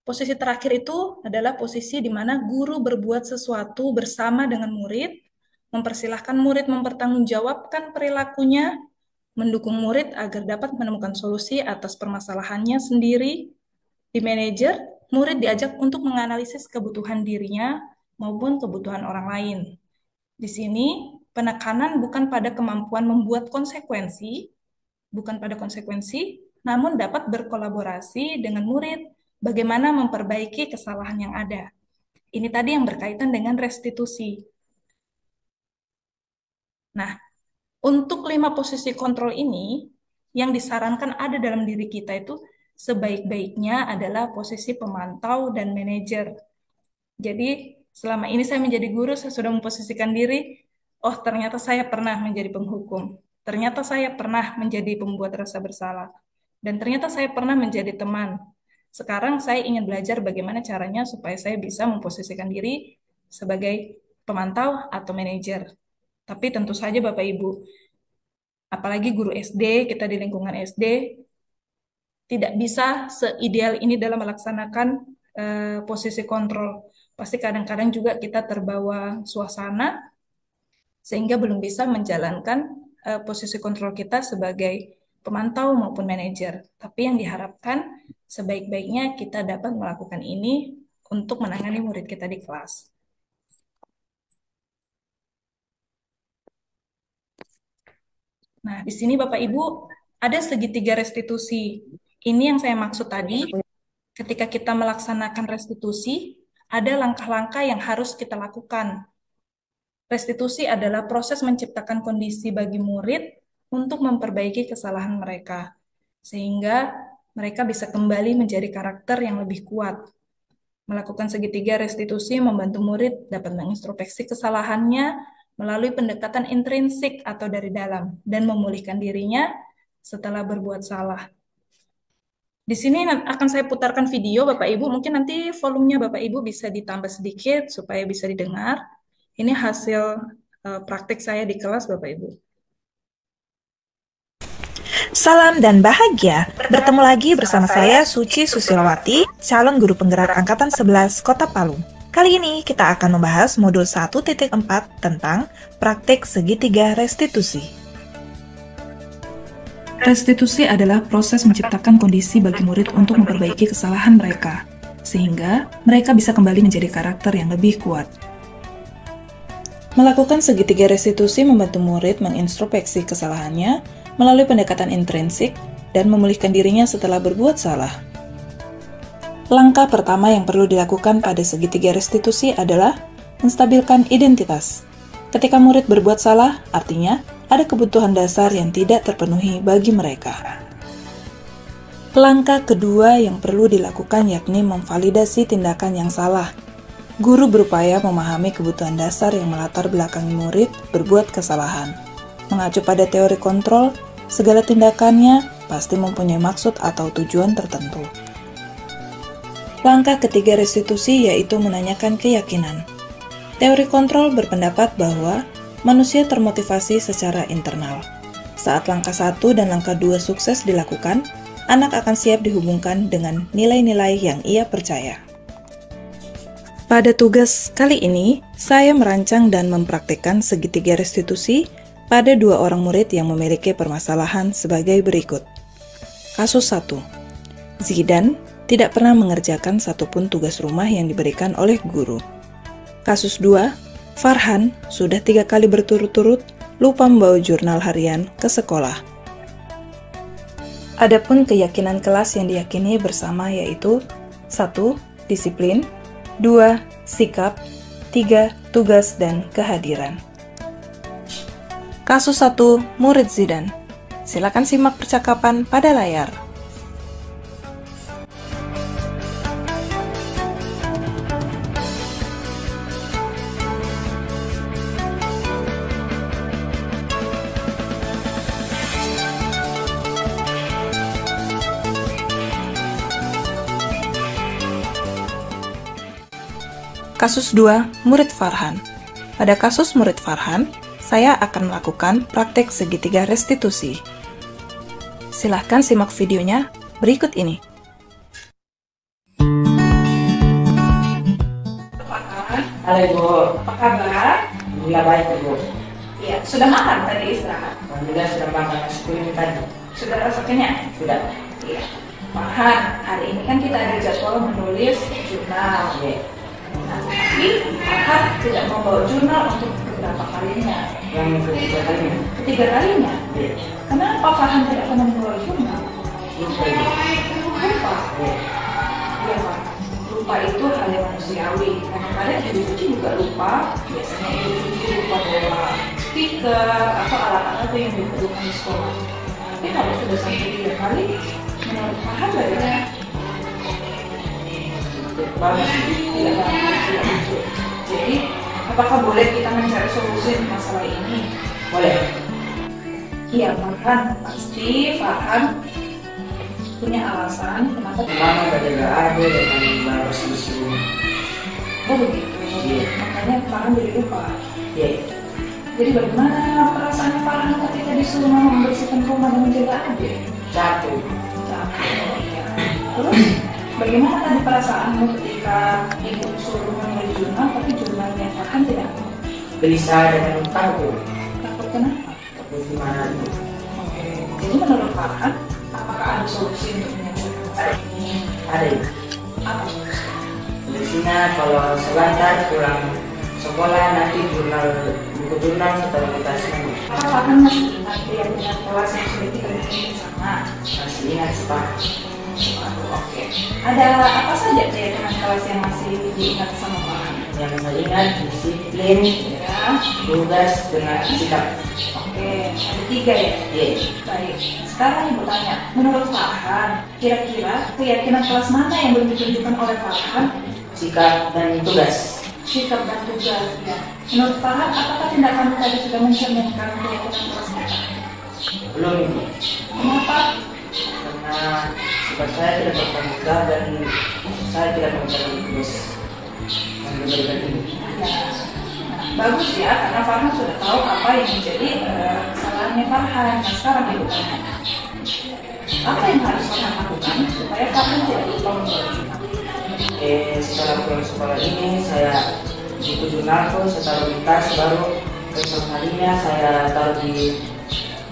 Posisi terakhir itu adalah posisi di mana guru berbuat sesuatu bersama dengan murid, mempersilahkan murid mempertanggungjawabkan perilakunya, mendukung murid agar dapat menemukan solusi atas permasalahannya sendiri. Di manajer, murid diajak untuk menganalisis kebutuhan dirinya maupun kebutuhan orang lain. Di sini, penekanan bukan pada kemampuan membuat konsekuensi, namun dapat berkolaborasi dengan murid bagaimana memperbaiki kesalahan yang ada. Ini tadi yang berkaitan dengan restitusi. Nah, untuk 5 posisi kontrol ini, yang disarankan ada dalam diri kita itu sebaik-baiknya adalah posisi pemantau dan manajer. Jadi, selama ini saya menjadi guru, saya sudah memposisikan diri, oh ternyata saya pernah menjadi penghukum, ternyata saya pernah menjadi pembuat rasa bersalah, dan ternyata saya pernah menjadi teman. Sekarang saya ingin belajar bagaimana caranya supaya saya bisa memposisikan diri sebagai pemantau atau manajer. Tapi tentu saja Bapak Ibu, apalagi guru SD, kita di lingkungan SD, tidak bisa seideal ini dalam melaksanakan posisi kontrol. Pasti kadang-kadang juga kita terbawa suasana, sehingga belum bisa menjalankan posisi kontrol kita sebagai pemantau maupun manajer. Tapi yang diharapkan sebaik-baiknya kita dapat melakukan ini untuk menangani murid kita di kelas. Nah, di sini Bapak Ibu ada segitiga restitusi. Ini yang saya maksud tadi, ketika kita melaksanakan restitusi, ada langkah-langkah yang harus kita lakukan. Restitusi adalah proses menciptakan kondisi bagi murid untuk memperbaiki kesalahan mereka, sehingga mereka bisa kembali menjadi karakter yang lebih kuat. Melakukan segitiga restitusi membantu murid dapat mengintrospeksi kesalahannya melalui pendekatan intrinsik atau dari dalam, dan memulihkan dirinya setelah berbuat salah. Di sini akan saya putarkan video Bapak Ibu, mungkin nanti volumenya Bapak Ibu bisa ditambah sedikit supaya bisa didengar. Ini hasil praktik saya di kelas Bapak Ibu. Salam dan bahagia, bertemu lagi bersama saya Suci Susilawati, calon guru penggerak Angkatan 11 Kota Palu. Kali ini kita akan membahas modul 1.4 tentang praktik segitiga restitusi. Restitusi adalah proses menciptakan kondisi bagi murid untuk memperbaiki kesalahan mereka, sehingga mereka bisa kembali menjadi karakter yang lebih kuat. Melakukan segitiga restitusi membantu murid mengintrospeksi kesalahannya melalui pendekatan intrinsik dan memulihkan dirinya setelah berbuat salah. Langkah pertama yang perlu dilakukan pada segitiga restitusi adalah menstabilkan identitas. Ketika murid berbuat salah, artinya ada kebutuhan dasar yang tidak terpenuhi bagi mereka. Langkah kedua yang perlu dilakukan yakni memvalidasi tindakan yang salah. Guru berupaya memahami kebutuhan dasar yang melatar belakangi murid berbuat kesalahan. Mengacu pada teori kontrol, segala tindakannya pasti mempunyai maksud atau tujuan tertentu. Langkah ketiga restitusi yaitu menanyakan keyakinan. Teori kontrol berpendapat bahwa manusia termotivasi secara internal. Saat langkah 1 dan langkah 2 sukses dilakukan, anak akan siap dihubungkan dengan nilai-nilai yang ia percaya. Pada tugas kali ini, saya merancang dan mempraktikkan segitiga restitusi pada 2 orang murid yang memiliki permasalahan sebagai berikut. Kasus 1. Zidan tidak pernah mengerjakan satupun tugas rumah yang diberikan oleh guru. Kasus 2. Farhan sudah 3 kali berturut-turut lupa membawa jurnal harian ke sekolah. Adapun keyakinan kelas yang diyakini bersama yaitu 1. Disiplin, 2. Sikap, 3. Tugas dan kehadiran. Kasus 1. Murid Zidan. Silakan simak percakapan pada layar. Kasus 2. Murid Farhan. Pada kasus murid Farhan, saya akan melakukan praktek segitiga restitusi. Silahkan simak videonya berikut ini. Halo Ibu, Apa kabar? alhamdulillah baik Ibu. Iya, sudah makan tadi istirahat? Alhamdulillah sudah makan nasi kuning tadi. Sudah rasa kenyang? Sudah. Iya. Farhan, hari ini kan kita ada jadwal menulis jurnal. Iya. Nah, tapi Farhan tidak membawa jurnal untuk beberapa kalinya. Yang ketiga kalinya. Ketiga kalinya. Iya. Kenapa Farhan tidak pernah membawa jurnal? Lupa Ibu. Lupa. Iya. Iya, Pak. Lupa itu hal yang manusiawi. Kadang-kadang Ibu Suci juga lupa. Biasanya Ibu Suci lupa bawa speaker atau alat-alat yang diperlukan di sekolah. Tapi kalau sudah sampai 3 kali, menurut Farhan bagaimana? Banget. Tidak bagus, tidak lucu. Jadi, apakah boleh kita mencari solusi untuk masalah ini? Boleh. Iya, Farhan. Pasti Farhan punya alasan kenapa Mama gak jaga adik dengan baru susu. oh begitu. Iya. Makanya Farhan jadi lupa. Iya. Jadi bagaimana perasaan Farhan ketika disuruh mama membersihkan rumah dan menjaga adik? Capek. Oh, iya. Terus bagaimana tadi perasaanmu ketika ibu suruh menulis jurnal tapi jurnalnya Farhan tidak mau? Gelisah dan takut. Takut kenapa? Takut gimana Ibu? Oke. Jadi menurut Farhan, apakah ada solusi untuk menyelesaikan ini? Ada Ibu. Apa solusinya? Solusinya kalau sebentar pulang sekolah nanti buku jurnal setelah kita semua. Apakah Farhan masih ingat keyakinan kelas yang sudah kita bikin bersama? Masih ingat sih Pak. Aduh, oke. Ada apa saja keyakinan kelas yang masih diingat sama Farhan? Yang saya ingat disiplin, Ya, tugas dengan sikap. oke. Ada 3 ya? Iya. Baik. Sekarang Ibu tanya, menurut Farhan, kira-kira keyakinan kelas mana yang belum ditunjukkan oleh Farhan? Sikap dan tugas. Sikap dan tugas. Ya. Menurut Farhan, apakah tindakan tadi sudah mencerminkan keyakinan kelas kita? Belum Ibu. Kenapa? Karena sifat saya tidak bertanggung dan saya tidak mengerjakan tugas yang diberikan ini. Ya. Nah, bagus ya, karena Farhan sudah tahu apa yang menjadi kesalahannya Farhan. Nah, sekarang Ibu tanya, apa yang harus Farhan lakukan supaya Farhan tidak lupa membawa jurnal? Setelah pulang sekolah ini saya buku jurnalku saya taruh di tas, baru besok harinya saya taruh di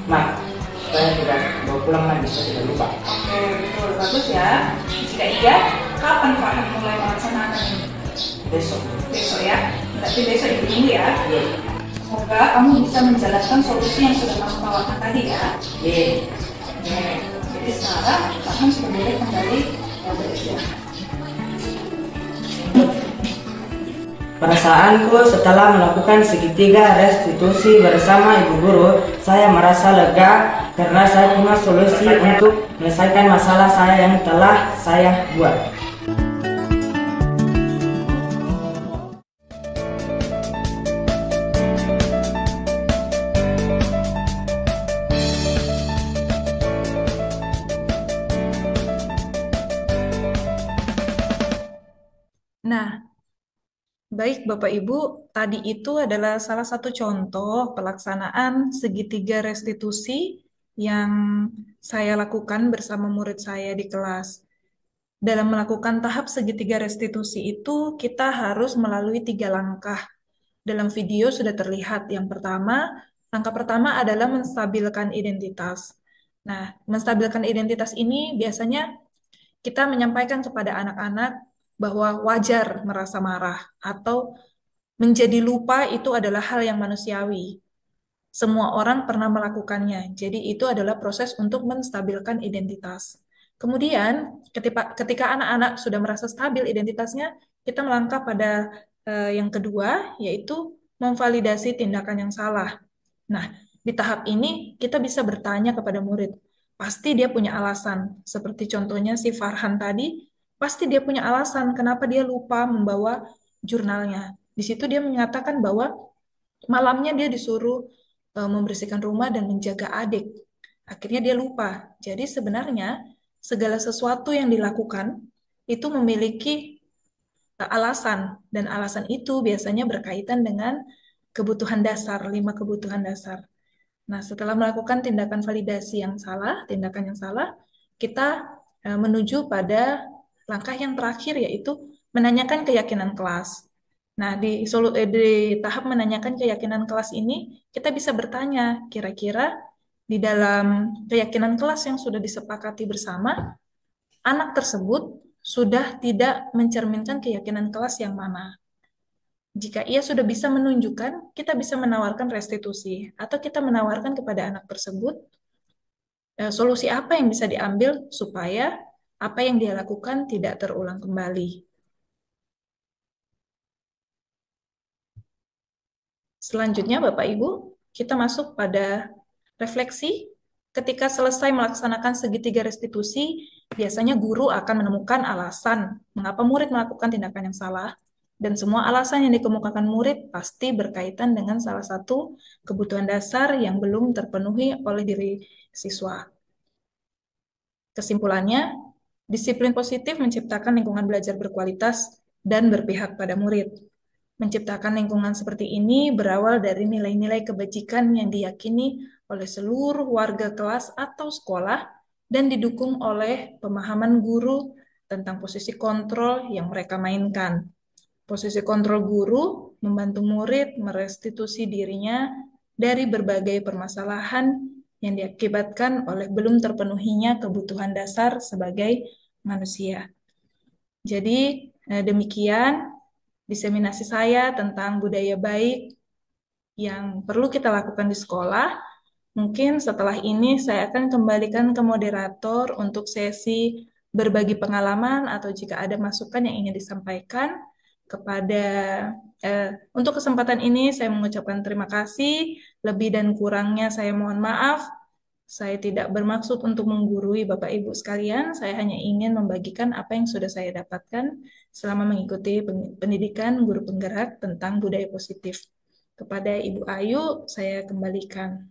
mak supaya tidak bawa pulang lagi, saya tidak lupa. Oke, betul. Bagus ya. Jika iya, kapan Farhan mulai melaksanakan ini? Besok. Besok ya. Berarti besok Ibu tunggu ya. Iya. Semoga kamu bisa menjalankan solusi yang sudah kamu tawarkan tadi ya. Iya. Oke. Jadi sekarang Farhan sudah boleh kembali beristirahat. Perasaanku setelah melakukan segitiga restitusi bersama ibu guru, saya merasa lega karena saya punya solusi untuk menyelesaikan masalah saya yang telah saya buat. Nah, baik Bapak Ibu, tadi itu adalah salah satu contoh pelaksanaan segitiga restitusi yang saya lakukan bersama murid saya di kelas. Dalam melakukan tahap segitiga restitusi itu, kita harus melalui 3 langkah. Dalam video sudah terlihat. Yang pertama, langkah pertama adalah menstabilkan identitas. Nah, menstabilkan identitas ini biasanya kita menyampaikan kepada anak-anak bahwa wajar merasa marah atau menjadi lupa itu adalah hal yang manusiawi. Semua orang pernah melakukannya. Jadi itu adalah proses untuk menstabilkan identitas. Kemudian ketika anak-anak sudah merasa stabil identitasnya, kita melangkah pada yang kedua, yaitu memvalidasi tindakan yang salah. Nah, di tahap ini kita bisa bertanya kepada murid. Pasti dia punya alasan. Seperti contohnya si Farhan tadi, pasti dia punya alasan kenapa dia lupa membawa jurnalnya. Di situ dia menyatakan bahwa malamnya dia disuruh membersihkan rumah dan menjaga adik. Akhirnya dia lupa. Jadi sebenarnya segala sesuatu yang dilakukan itu memiliki alasan, dan alasan itu biasanya berkaitan dengan kebutuhan dasar, 5 kebutuhan dasar. Nah, setelah melakukan tindakan validasi yang salah, tindakan yang salah, kita menuju pada langkah yang terakhir, yaitu menanyakan keyakinan kelas. Nah, di tahap menanyakan keyakinan kelas ini, kita bisa bertanya, kira-kira di dalam keyakinan kelas yang sudah disepakati bersama, anak tersebut sudah tidak mencerminkan keyakinan kelas yang mana. Jika ia sudah bisa menunjukkan, kita bisa menawarkan restitusi, atau kita menawarkan kepada anak tersebut solusi apa yang bisa diambil supaya apa yang dia lakukan tidak terulang kembali. Selanjutnya, Bapak Ibu, kita masuk pada refleksi. Ketika selesai melaksanakan segitiga restitusi, biasanya guru akan menemukan alasan mengapa murid melakukan tindakan yang salah, dan semua alasan yang dikemukakan murid pasti berkaitan dengan salah satu kebutuhan dasar yang belum terpenuhi oleh diri siswa. Kesimpulannya, disiplin positif menciptakan lingkungan belajar berkualitas dan berpihak pada murid. Menciptakan lingkungan seperti ini berawal dari nilai-nilai kebajikan yang diyakini oleh seluruh warga kelas atau sekolah dan didukung oleh pemahaman guru tentang posisi kontrol yang mereka mainkan. Posisi kontrol guru membantu murid merestitusi dirinya dari berbagai permasalahan yang diakibatkan oleh belum terpenuhinya kebutuhan dasar sebagai manusia. Jadi, demikian diseminasi saya tentang budaya baik yang perlu kita lakukan di sekolah. Mungkin setelah ini saya akan kembalikan ke moderator untuk sesi berbagi pengalaman atau jika ada masukan yang ingin disampaikan kepada untuk kesempatan ini saya mengucapkan terima kasih. Lebih dan kurangnya saya mohon maaf. Saya tidak bermaksud untuk menggurui Bapak Ibu sekalian, saya hanya ingin membagikan apa yang sudah saya dapatkan selama mengikuti pendidikan guru penggerak tentang budaya positif. Kepada Ibu Ayu, saya kembalikan.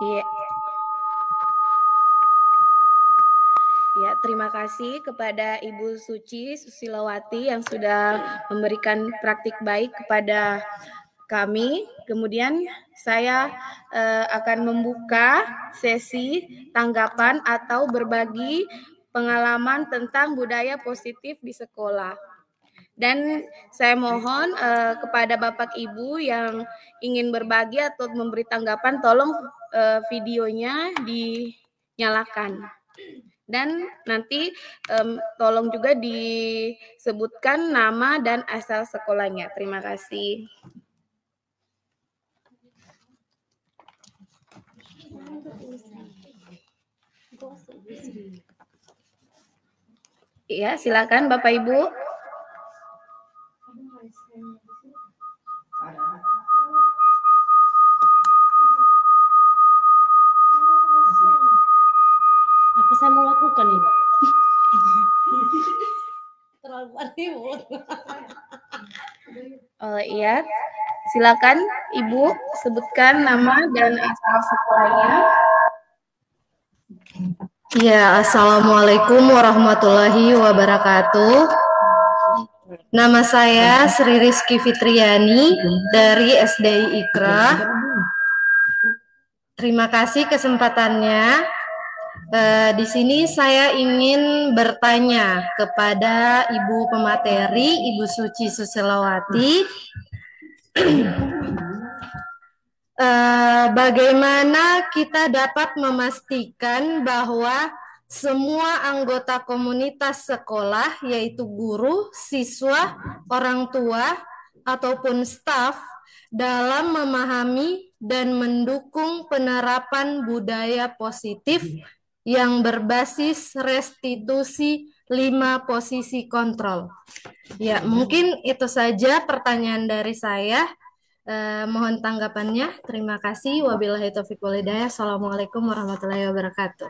Iya. Ya, terima kasih kepada Ibu Suci Susilawati yang sudah memberikan praktik baik kepada kami. Kemudian saya akan membuka sesi tanggapan atau berbagi pengalaman tentang budaya positif di sekolah. Dan saya mohon kepada Bapak Ibu yang ingin berbagi atau memberi tanggapan, tolong videonya dinyalakan. Dan nanti tolong juga disebutkan nama dan asal sekolahnya. Terima kasih. Iya, silakan Bapak Ibu. Apa saya mau lakukan ini? Terlalu ribut. Oh iya, silakan Ibu sebutkan nama dan asal sekolahnya. Ya, Assalamualaikum warahmatullahi wabarakatuh. Nama saya Sri Rizky Fitriani dari SDI Ikra. Terima kasih kesempatannya. Di sini saya ingin bertanya kepada Ibu pemateri, Ibu Suci Susilawati, bagaimana kita dapat memastikan bahwa semua anggota komunitas sekolah, yaitu guru, siswa, orang tua, ataupun staf, dalam memahami dan mendukung penerapan budaya positif yang berbasis restitusi 5 posisi kontrol. Ya, mungkin itu saja pertanyaan dari saya. Mohon tanggapannya. Terima kasih. Wabillahi taufiq wal hidayah. Assalamualaikum warahmatullahi wabarakatuh.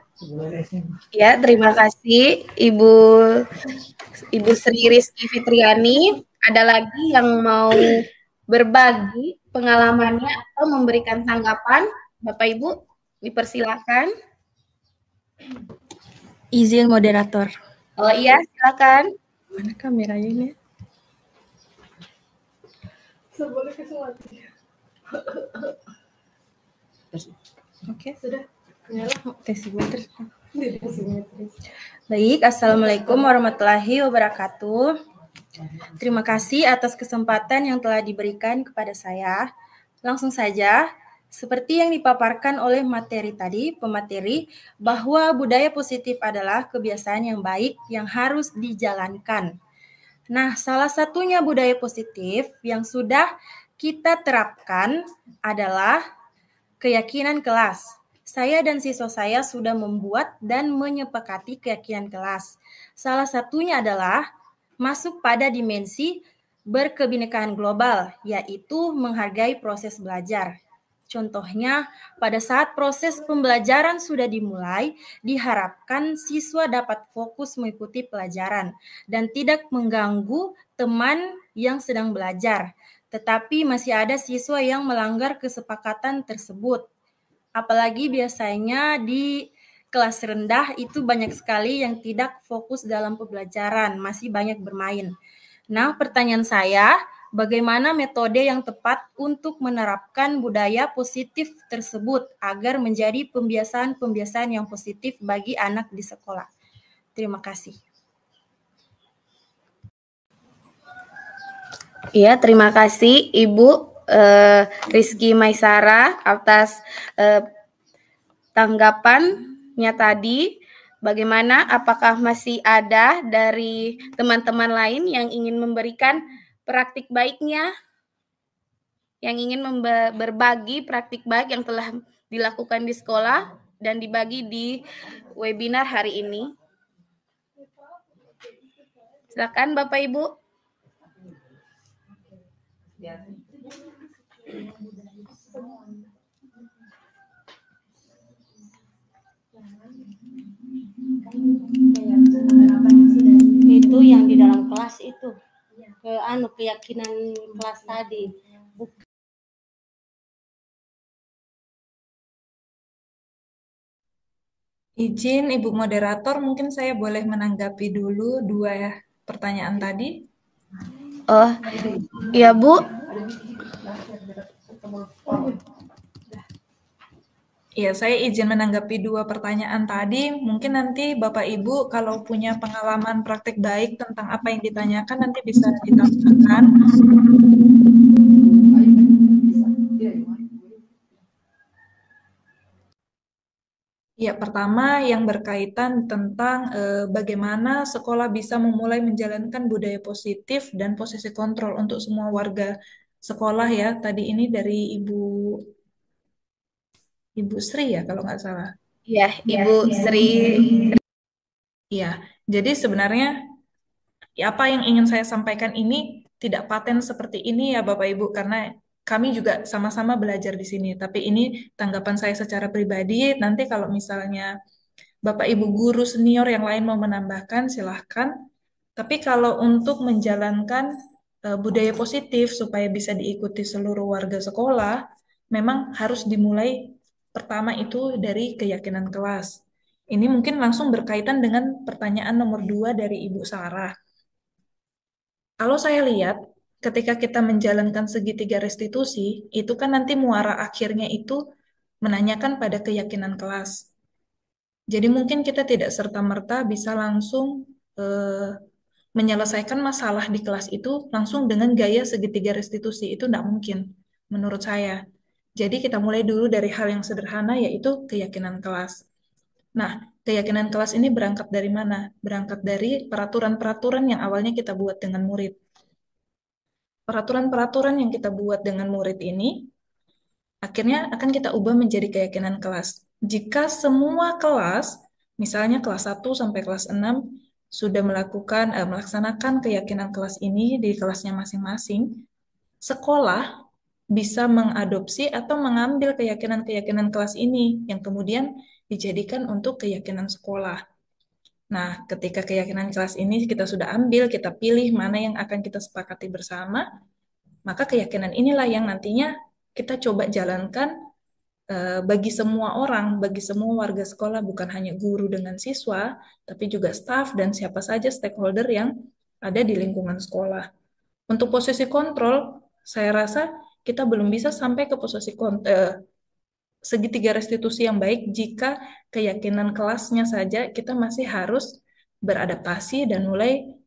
Ya, terima kasih Ibu Sri Rizky Fitriani. Ada lagi yang mau berbagi pengalamannya atau memberikan tanggapan? Bapak Ibu, dipersilakan. Izin moderator. Oh iya, silakan. Mana kameranya ini? Oke, sudah. Desimeter. Baik, Assalamualaikum warahmatullahi wabarakatuh. Terima kasih atas kesempatan yang telah diberikan kepada saya. Langsung saja, seperti yang dipaparkan oleh materi tadi, pemateri, bahwa budaya positif adalah kebiasaan yang baik yang harus dijalankan. Nah, salah satunya budaya positif yang sudah kita terapkan adalah keyakinan kelas. Saya dan siswa saya sudah membuat dan menyepakati keyakinan kelas. Salah satunya adalah masuk pada dimensi berkebinekaan global, yaitu menghargai proses belajar. Contohnya, pada saat proses pembelajaran sudah dimulai, diharapkan siswa dapat fokus mengikuti pelajaran dan tidak mengganggu teman yang sedang belajar. Tetapi masih ada siswa yang melanggar kesepakatan tersebut. Apalagi biasanya di kelas rendah itu banyak sekali yang tidak fokus dalam pembelajaran, masih banyak bermain. Nah, pertanyaan saya, bagaimana metode yang tepat untuk menerapkan budaya positif tersebut agar menjadi pembiasaan-pembiasaan yang positif bagi anak di sekolah? Terima kasih. Iya, terima kasih Ibu Rizky Maisara atas tanggapannya tadi. Bagaimana? Apakah masih ada dari teman-teman lain yang ingin memberikan praktik baiknya? Yang ingin berbagi praktik baik yang telah dilakukan di sekolah dan dibagi di webinar hari ini? Silakan Bapak Ibu. Itu yang di dalam kelas itu keyakinan kelas tadi. Izin Ibu Moderator, mungkin saya boleh menanggapi dulu dua pertanyaan tadi. Oh, iya Bu. Iya, saya izin menanggapi dua pertanyaan tadi. Mungkin nanti Bapak Ibu kalau punya pengalaman praktek baik tentang apa yang ditanyakan nanti bisa ditambahkan. Ya, pertama yang berkaitan tentang bagaimana sekolah bisa memulai menjalankan budaya positif dan posisi kontrol untuk semua warga sekolah ya. Tadi ini dari Ibu Sri ya kalau nggak salah. Ya, Ibu Sri. Iya, jadi sebenarnya apa yang ingin saya sampaikan ini tidak paten seperti ini ya Bapak Ibu karena kami juga sama-sama belajar di sini. Tapi ini tanggapan saya secara pribadi. Nanti kalau misalnya Bapak Ibu guru senior yang lain mau menambahkan silahkan. Tapi kalau untuk menjalankan budaya positif supaya bisa diikuti seluruh warga sekolah, memang harus dimulai pertama itu dari keyakinan kelas. Ini mungkin langsung berkaitan dengan pertanyaan nomor 2 dari Ibu Sarah. Kalau saya lihat, ketika kita menjalankan segitiga restitusi, itu kan nanti muara akhirnya itu menanyakan pada keyakinan kelas. Jadi mungkin kita tidak serta-merta bisa langsung menyelesaikan masalah di kelas itu langsung dengan gaya segitiga restitusi. Itu tidak mungkin, menurut saya. Jadi kita mulai dulu dari hal yang sederhana, yaitu keyakinan kelas. Nah, keyakinan kelas ini berangkat dari mana? Berangkat dari peraturan-peraturan yang awalnya kita buat dengan murid. Peraturan-peraturan yang kita buat dengan murid ini akhirnya akan kita ubah menjadi keyakinan kelas. Jika semua kelas, misalnya kelas 1 sampai kelas 6, sudah melaksanakan keyakinan kelas ini di kelasnya masing-masing, sekolah bisa mengadopsi atau mengambil keyakinan-keyakinan kelas ini yang kemudian dijadikan untuk keyakinan sekolah. Nah, ketika keyakinan kelas ini kita sudah ambil, kita pilih mana yang akan kita sepakati bersama, maka keyakinan inilah yang nantinya kita coba jalankan bagi semua orang, bagi semua warga sekolah, bukan hanya guru dengan siswa, tapi juga staf dan siapa saja stakeholder yang ada di lingkungan sekolah. Untuk posisi kontrol, saya rasa kita belum bisa sampai ke posisi segitiga restitusi yang baik jika keyakinan kelasnya saja kita masih harus beradaptasi dan mulai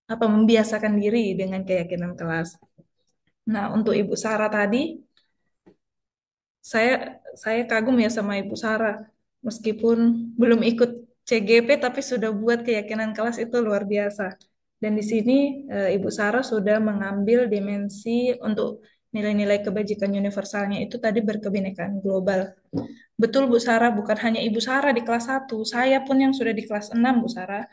membiasakan diri dengan keyakinan kelas. Nah, untuk Ibu Sarah tadi, saya kagum ya sama Ibu Sarah. Meskipun belum ikut CGP tapi sudah buat keyakinan kelas itu luar biasa. Dan di sini Ibu Sarah sudah mengambil dimensi untuk nilai-nilai kebajikan universalnya itu tadi berkebinekaan global. Betul Bu Sarah, bukan hanya Ibu Sarah di kelas 1, saya pun yang sudah di kelas 6 Bu Sarah.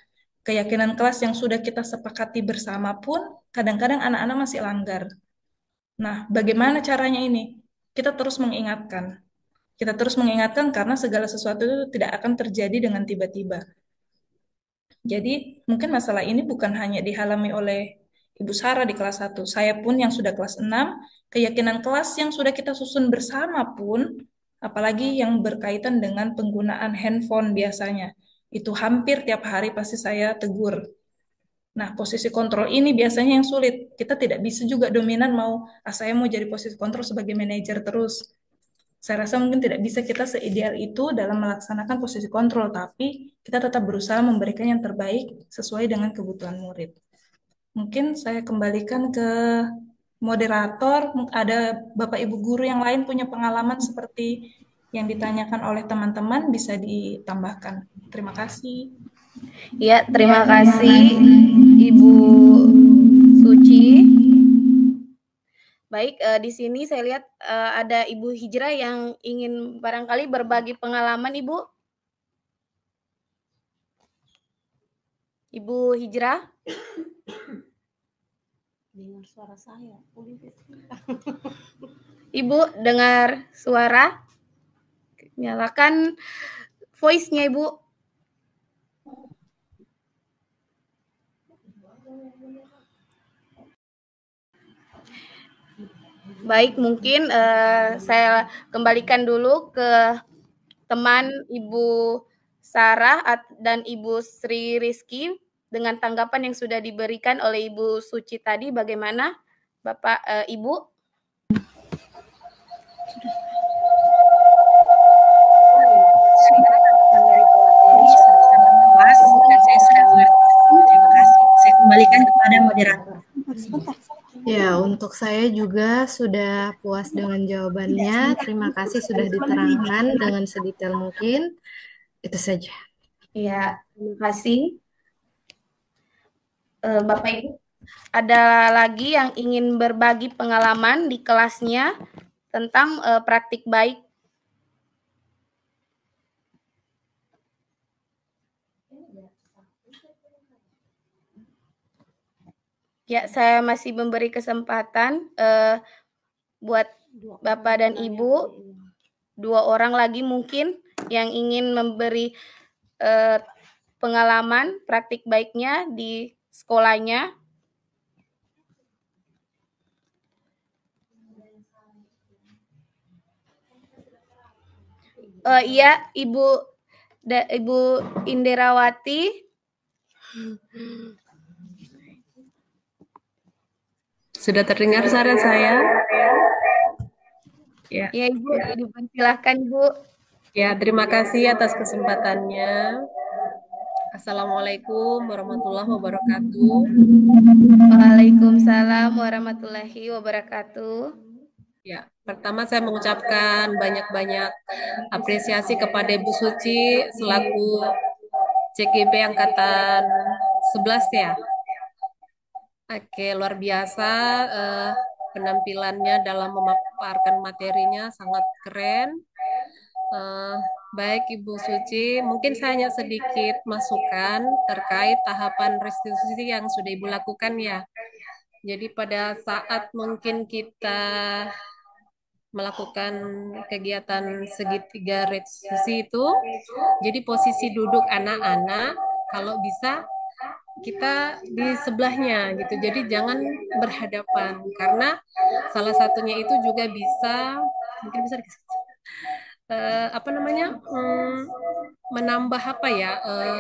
Keyakinan kelas yang sudah kita sepakati bersama pun kadang-kadang anak-anak masih langgar. Nah, bagaimana caranya ini? Kita terus mengingatkan. Kita terus mengingatkan karena segala sesuatu itu tidak akan terjadi dengan tiba-tiba. Jadi, mungkin masalah ini bukan hanya dialami oleh Ibu Sarah di kelas 1. Saya pun yang sudah kelas 6, keyakinan kelas yang sudah kita susun bersama pun, apalagi yang berkaitan dengan penggunaan handphone biasanya, itu hampir tiap hari pasti saya tegur. Nah, posisi kontrol ini biasanya yang sulit. Kita tidak bisa juga dominan saya mau jadi posisi kontrol sebagai manajer terus. Saya rasa mungkin tidak bisa kita seideal itu dalam melaksanakan posisi kontrol, tapi kita tetap berusaha memberikan yang terbaik sesuai dengan kebutuhan murid. Mungkin saya kembalikan ke moderator. Ada Bapak Ibu guru yang lain punya pengalaman seperti yang ditanyakan oleh teman-teman, bisa ditambahkan. Terima kasih. Ya, terima kasih Ibu Suci. Baik, di sini saya lihat ada Ibu Hijrah yang ingin barangkali berbagi pengalaman, Ibu. Ibu Hijrah. Dengar suara saya. Ibu dengar suara? Nyalakan voice-nya, Ibu. Baik, mungkin saya kembalikan dulu ke teman Ibu Sarah dan Ibu Sri Rizky dengan tanggapan yang sudah diberikan oleh Ibu Suci tadi. Bagaimana, Bapak, Ibu? Dan saya sudah mengerti. Terima kasih. Saya kembalikan kepada moderator. Ya, untuk saya juga sudah puas dengan jawabannya. Terima kasih sudah diterangkan dengan sedetail mungkin. Itu saja. Ya, terima kasih. Bapak Ibu, ada lagi yang ingin berbagi pengalaman di kelasnya tentang praktik baik? Ya, saya masih memberi kesempatan buat Bapak dan Ibu, 2 orang lagi mungkin yang ingin memberi pengalaman praktik baiknya di sekolahnya. Iya, Ibu Inderawati. Sudah terdengar suara saya? Ya. Ya, Ibu, silakan, Ibu. Ya, terima kasih atas kesempatannya. Assalamualaikum warahmatullahi wabarakatuh. Waalaikumsalam warahmatullahi wabarakatuh. Ya, pertama saya mengucapkan banyak-banyak apresiasi kepada Ibu Suci selaku CGP angkatan 11 ya. Oke, luar biasa penampilannya dalam memaparkan materinya sangat keren. Baik Ibu Suci, mungkin saya hanya sedikit masukan terkait tahapan restitusi yang sudah Ibu lakukan ya. Jadi pada saat mungkin kita melakukan kegiatan segitiga restitusi itu, jadi posisi duduk anak-anak kalau bisa kita di sebelahnya gitu. Jadi jangan berhadapan karena salah satunya itu juga bisa mungkin bisa apa namanya, menambah apa ya,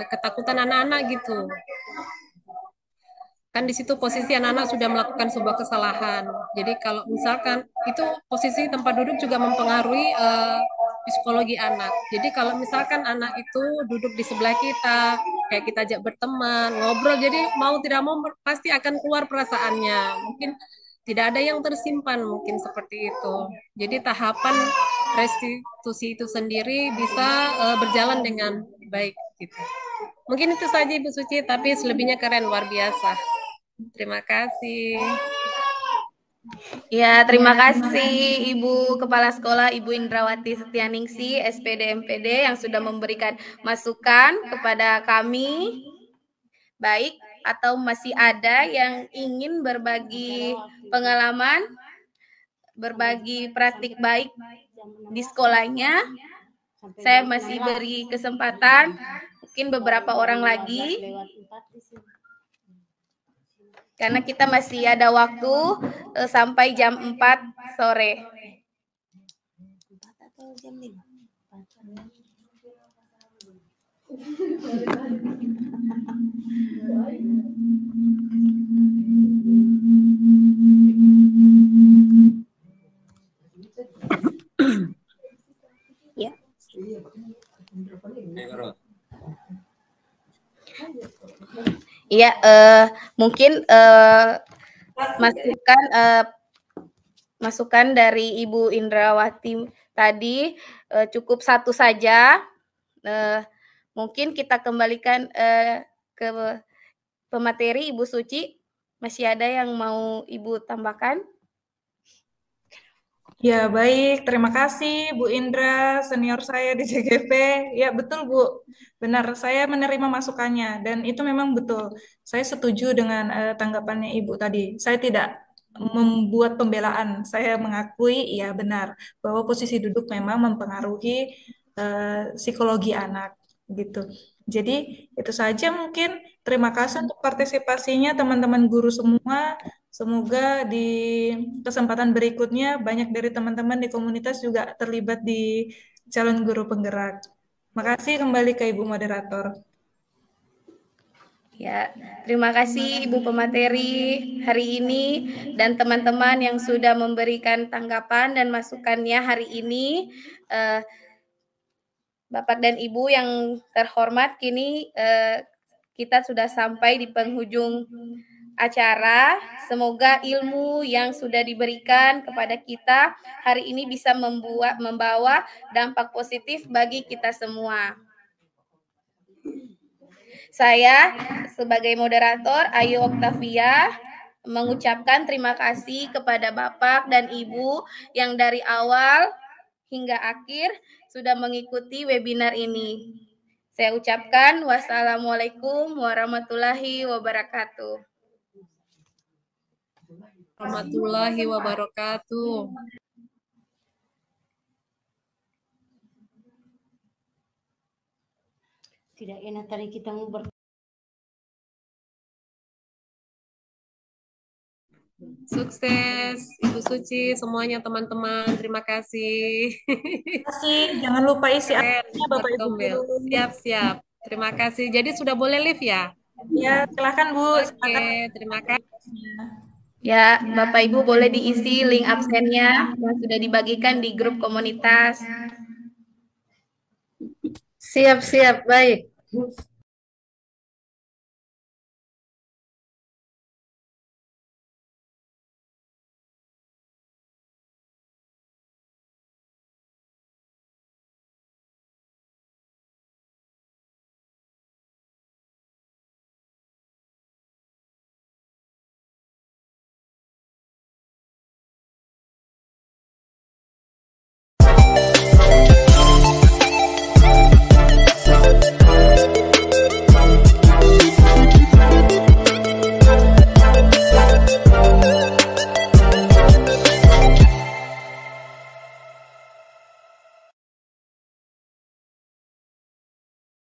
ketakutan anak-anak gitu. Kan di situ posisi anak-anak sudah melakukan sebuah kesalahan. Jadi kalau misalkan itu posisi tempat duduk juga mempengaruhi psikologi anak. Jadi kalau misalkan anak itu duduk di sebelah kita, kayak kita ajak berteman, ngobrol, jadi mau tidak mau pasti akan keluar perasaannya. Mungkin tidak ada yang tersimpan, mungkin seperti itu. Jadi tahapan restitusi itu sendiri bisa berjalan dengan baik gitu. Mungkin itu saja Ibu Suci, tapi selebihnya keren, luar biasa. Terima kasih. Ya, terima kasih Ibu Kepala Sekolah, Ibu Indrawati Setianingsih, SPD MPD yang sudah memberikan masukan kepada kami. Baik, atau masih ada yang ingin berbagi pengalaman, berbagi praktik baik di sekolahnya? Saya masih beri kesempatan, mungkin beberapa orang lagi. Karena kita masih ada waktu sampai jam 4 sore. Ya. Iya, mungkin masukan dari Ibu Indrawati tadi cukup satu saja. Mungkin kita kembalikan ke pemateri Ibu Suci. Masih ada yang mau Ibu tambahkan? Ya, baik. Terima kasih Bu Indra, senior saya di JGP. Ya, betul Bu. Benar, saya menerima masukannya. Dan itu memang betul. Saya setuju dengan tanggapannya Ibu tadi. Saya tidak membuat pembelaan. Saya mengakui, ya benar, bahwa posisi duduk memang mempengaruhi psikologi anak. Gitu. Jadi, itu saja mungkin. Terima kasih untuk partisipasinya teman-teman guru semua. Semoga di kesempatan berikutnya banyak dari teman-teman di komunitas juga terlibat di calon guru penggerak. Makasih kembali ke Ibu Moderator. Ya, terima kasih Ibu pemateri hari ini dan teman-teman yang sudah memberikan tanggapan dan masukannya hari ini. Bapak dan Ibu yang terhormat, kini kita sudah sampai di penghujung acara. Semoga ilmu yang sudah diberikan kepada kita hari ini bisa membawa dampak positif bagi kita semua. Saya sebagai moderator Ayu Oktavia mengucapkan terima kasih kepada Bapak dan Ibu yang dari awal hingga akhir sudah mengikuti webinar ini. Saya ucapkan wassalamualaikum warahmatullahi wabarakatuh. Warahmatullahi wabarakatuh. Tidak enak tadi kita mau Sukses Ibu Suci, semuanya teman-teman. Terima kasih. Terima kasih. Jangan lupa isi absennya Bapak Ibu guru. Siap-siap. Terima kasih. Jadi sudah boleh live ya? Ya, silakan Bu. Oke, terima kasih. Ya, Bapak Ibu boleh diisi link absennya yang sudah dibagikan di grup komunitas. Siap, baik.